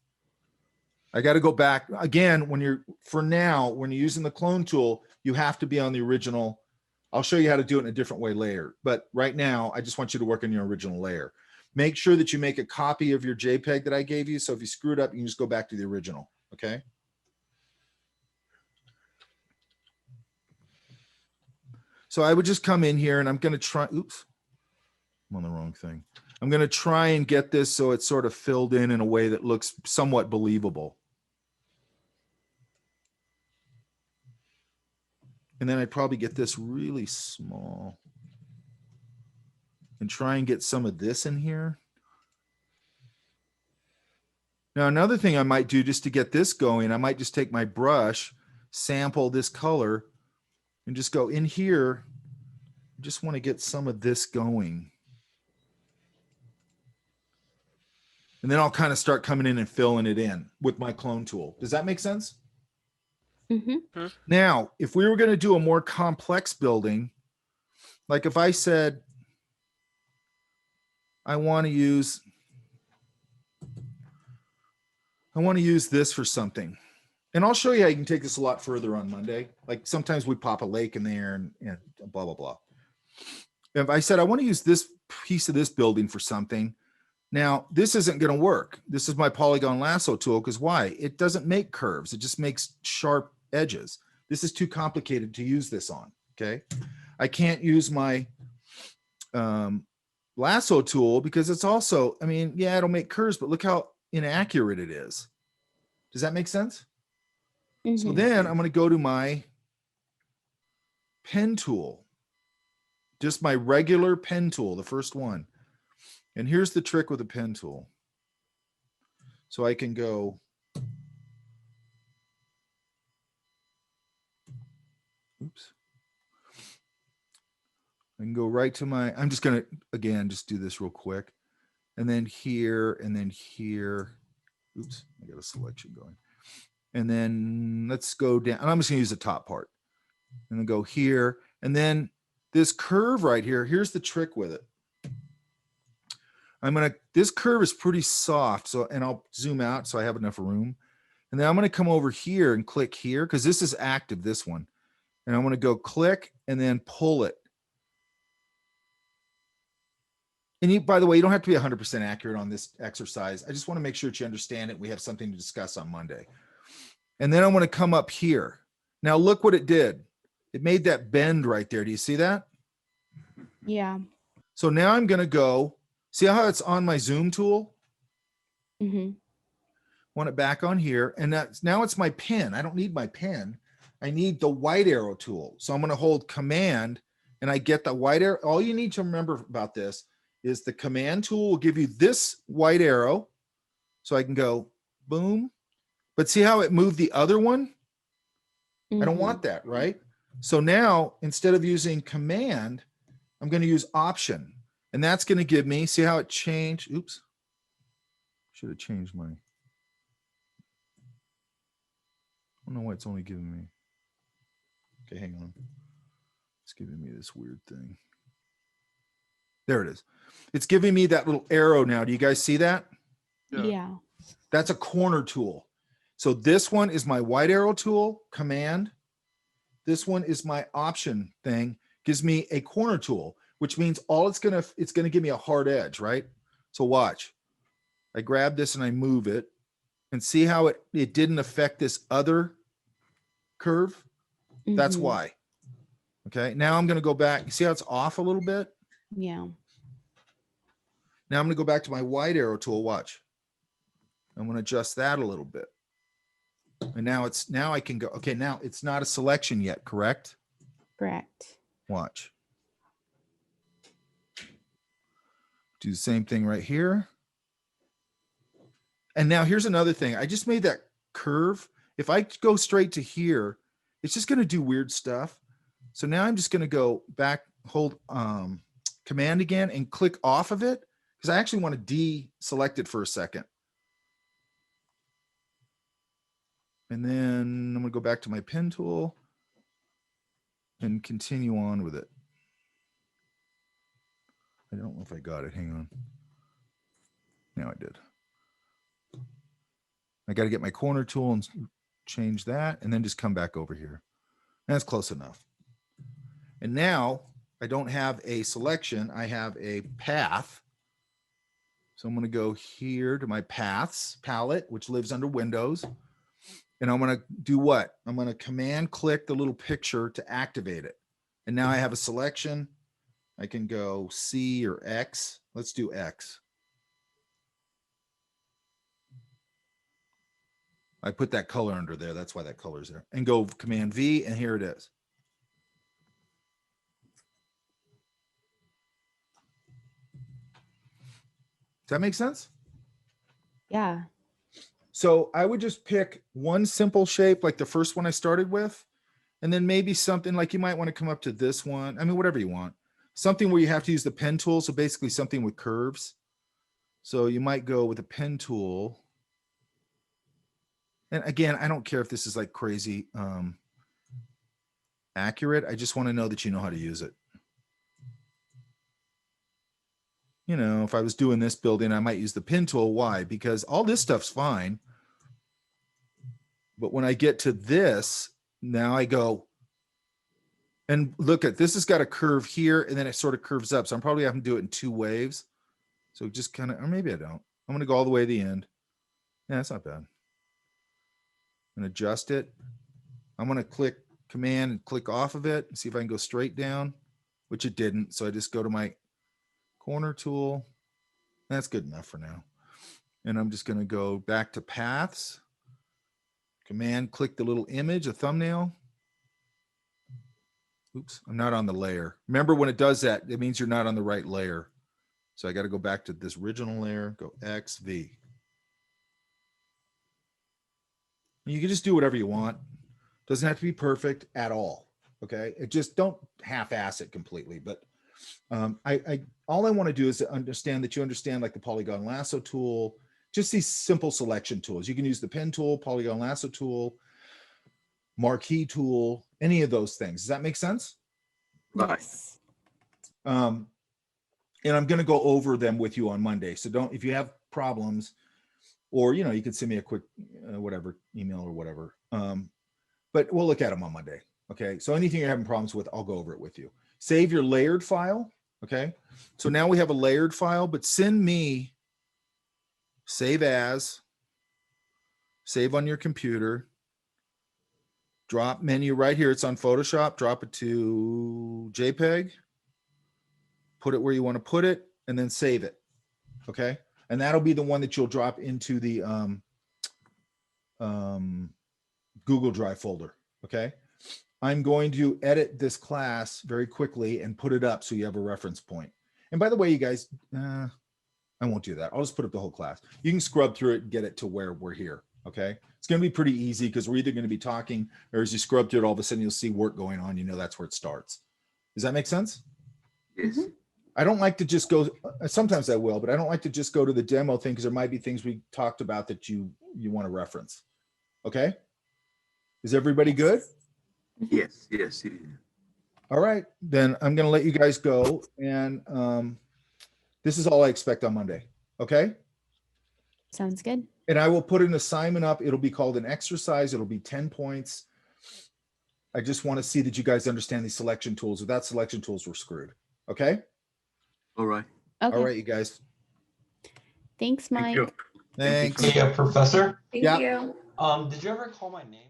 I got to go back again when you're using the clone tool, you have to be on the original. I'll show you how to do it in a different way later. But right now, I just want you to work on your original layer. Make sure that you make a copy of your JPEG that I gave you. So if you screw it up, you can just go back to the original, okay? So I would just come in here and I'm going to try, oops, I'm on the wrong thing. I'm going to try and get this so it's sort of filled in a way that looks somewhat believable. And then I'd probably get this really small and try and get some of this in here. Now, another thing I might do just to get this going, I might just take my brush, sample this color, and just go in here. I just want to get some of this going. And then I'll kind of start coming in and filling it in with my clone tool. Does that make sense? Mm-hmm. Now, if we were going to do a more complex building, like if I said, I want to use this for something. And I'll show you how you can take this a lot further on Monday. Like sometimes we pop a lake in there and blah, blah, blah. If I said, I want to use this piece of this building for something. Now, this isn't going to work. This is my Polygon Lasso tool because why? It doesn't make curves. It just makes sharp edges. This is too complicated to use this on, okay? I can't use my Lasso tool because it's also, I mean, yeah, it'll make curves, but look how inaccurate it is. Does that make sense? So then I'm going to go to my pen tool, just my regular pen tool, the first one. And here's the trick with a pen tool. So I can go, oops. I can go right to my, I'm just going to, again, just do this real quick. And then here, and then here. Oops, I got a selection going. And then let's go down. And I'm just going to use the top part. And then go here. And then this curve right here, here's the trick with it. This curve is pretty soft. So, and I'll zoom out so I have enough room. And then I'm going to come over here and click here because this is active, this one. And I'm going to go click and then pull it. And you, by the way, you don't have to be 100% accurate on this exercise. I just want to make sure that you understand it. We have something to discuss on Monday. And then I'm going to come up here. Now look what it did. It made that bend right there. Do you see that? Yeah. So now I'm going to go, see how it's on my zoom tool? Want it back on here. And that's, now it's my pen. I don't need my pen. I need the white arrow tool. So I'm going to hold command and I get the white arrow. All you need to remember about this is the command tool will give you this white arrow. So I can go boom, but see how it moved the other one? I don't want that, right? So now instead of using command, I'm going to use option. And that's going to give me, see how it changed? Oops. Should have changed my, I don't know why it's only giving me. Okay, hang on. It's giving me this weird thing. There it is. It's giving me that little arrow now. Do you guys see that? Yeah. That's a corner tool. So this one is my white arrow tool, command. This one is my option thing, gives me a corner tool, which means all it's going to give me a hard edge, right? So watch. I grab this and I move it and see how it didn't affect this other curve? That's why. Okay, now I'm going to go back. See how it's off a little bit? Yeah. Now I'm going to go back to my white arrow tool. Watch. I'm going to adjust that a little bit. And now I can go. Okay, now it's not a selection yet, correct? Correct. Watch. Do the same thing right here. And now here's another thing. I just made that curve. If I go straight to here, it's just going to do weird stuff. So now I'm just going to go back, hold command again and click off of it because I actually want to deselect it for a second. And then I'm going to go back to my pen tool and continue on with it. I don't know if I got it. Hang on. Now I did. I got to get my corner tool and change that and then just come back over here. That's close enough. And now I don't have a selection. I have a path. So I'm going to go here to my paths palette, which lives under Windows. And I'm going to do what? I'm going to command click the little picture to activate it. And now I have a selection. I can go C or X. Let's do X. I put that color under there. That's why that color is there. And go command V, and here it is. Does that make sense? Yeah. So I would just pick one simple shape like the first one I started with, and then maybe something like you might want to come up to this one. I mean, whatever you want. Something where you have to use the pen tool. So basically something with curves. So you might go with a pen tool. And again, I don't care if this is like crazy accurate. I just want to know that you know how to use it. You know, if I was doing this building, I might use the pen tool. Why? Because all this stuff's fine. But when I get to this, now I go and look at this has got a curve here and then it sort of curves up. So I'm probably having to do it in two waves. So just kind of, or maybe I don't. I'm going to go all the way to the end. Yeah, that's not bad. And adjust it. I'm going to click command and click off of it and see if I can go straight down, which it didn't. So I just go to my corner tool. That's good enough for now. And I'm just going to go back to paths. Command click the little image, a thumbnail. Oops, I'm not on the layer. Remember when it does that, it means you're not on the right layer. So I got to go back to this original layer, go X, V. You can just do whatever you want. Doesn't have to be perfect at all. Okay. It just don't half-ass it completely. But all I want to do is to understand that you understand like the Polygon Lasso tool, just these simple selection tools. You can use the pen tool, Polygon Lasso tool, marquee tool, any of those things. Does that make sense? Yes. And I'm going to go over them with you on Monday. So don't, if you have problems, or, you know, you can send me a quick, whatever, email or whatever. But we'll look at them on Monday. Okay. So anything you're having problems with, I'll go over it with you. Save your layered file. Okay. So now we have a layered file, but send me save as, save on your computer, drop menu right here. It's on Photoshop. Drop it to JPEG, put it where you want to put it, and then save it. Okay. And that'll be the one that you'll drop into the Google Drive folder. Okay. I'm going to edit this class very quickly and put it up so you have a reference point. And by the way, you guys, I won't do that. I'll just put up the whole class. You can scrub through it and get it to where we're here. Okay. It's going to be pretty easy because we're either going to be talking, or as you scrub through it, all of a sudden you'll see work going on. You know, that's where it starts. Does that make sense? Yes. I don't like to just go, sometimes I will, but I don't like to just go to the demo thing because there might be things we talked about that you want to reference. Okay. Is everybody good? Yes, yes. All right, then I'm going to let you guys go. And this is all I expect on Monday. Okay. Sounds good. And I will put an assignment up. It'll be called an exercise. It'll be 10 points. I just want to see that you guys understand these selection tools. Without selection tools, we're screwed. Okay. All right. Okay. All right, you guys. Thanks, Mike. Thank you. Thanks. Hey, Professor. Thank Yeah. you. Did you ever call my name?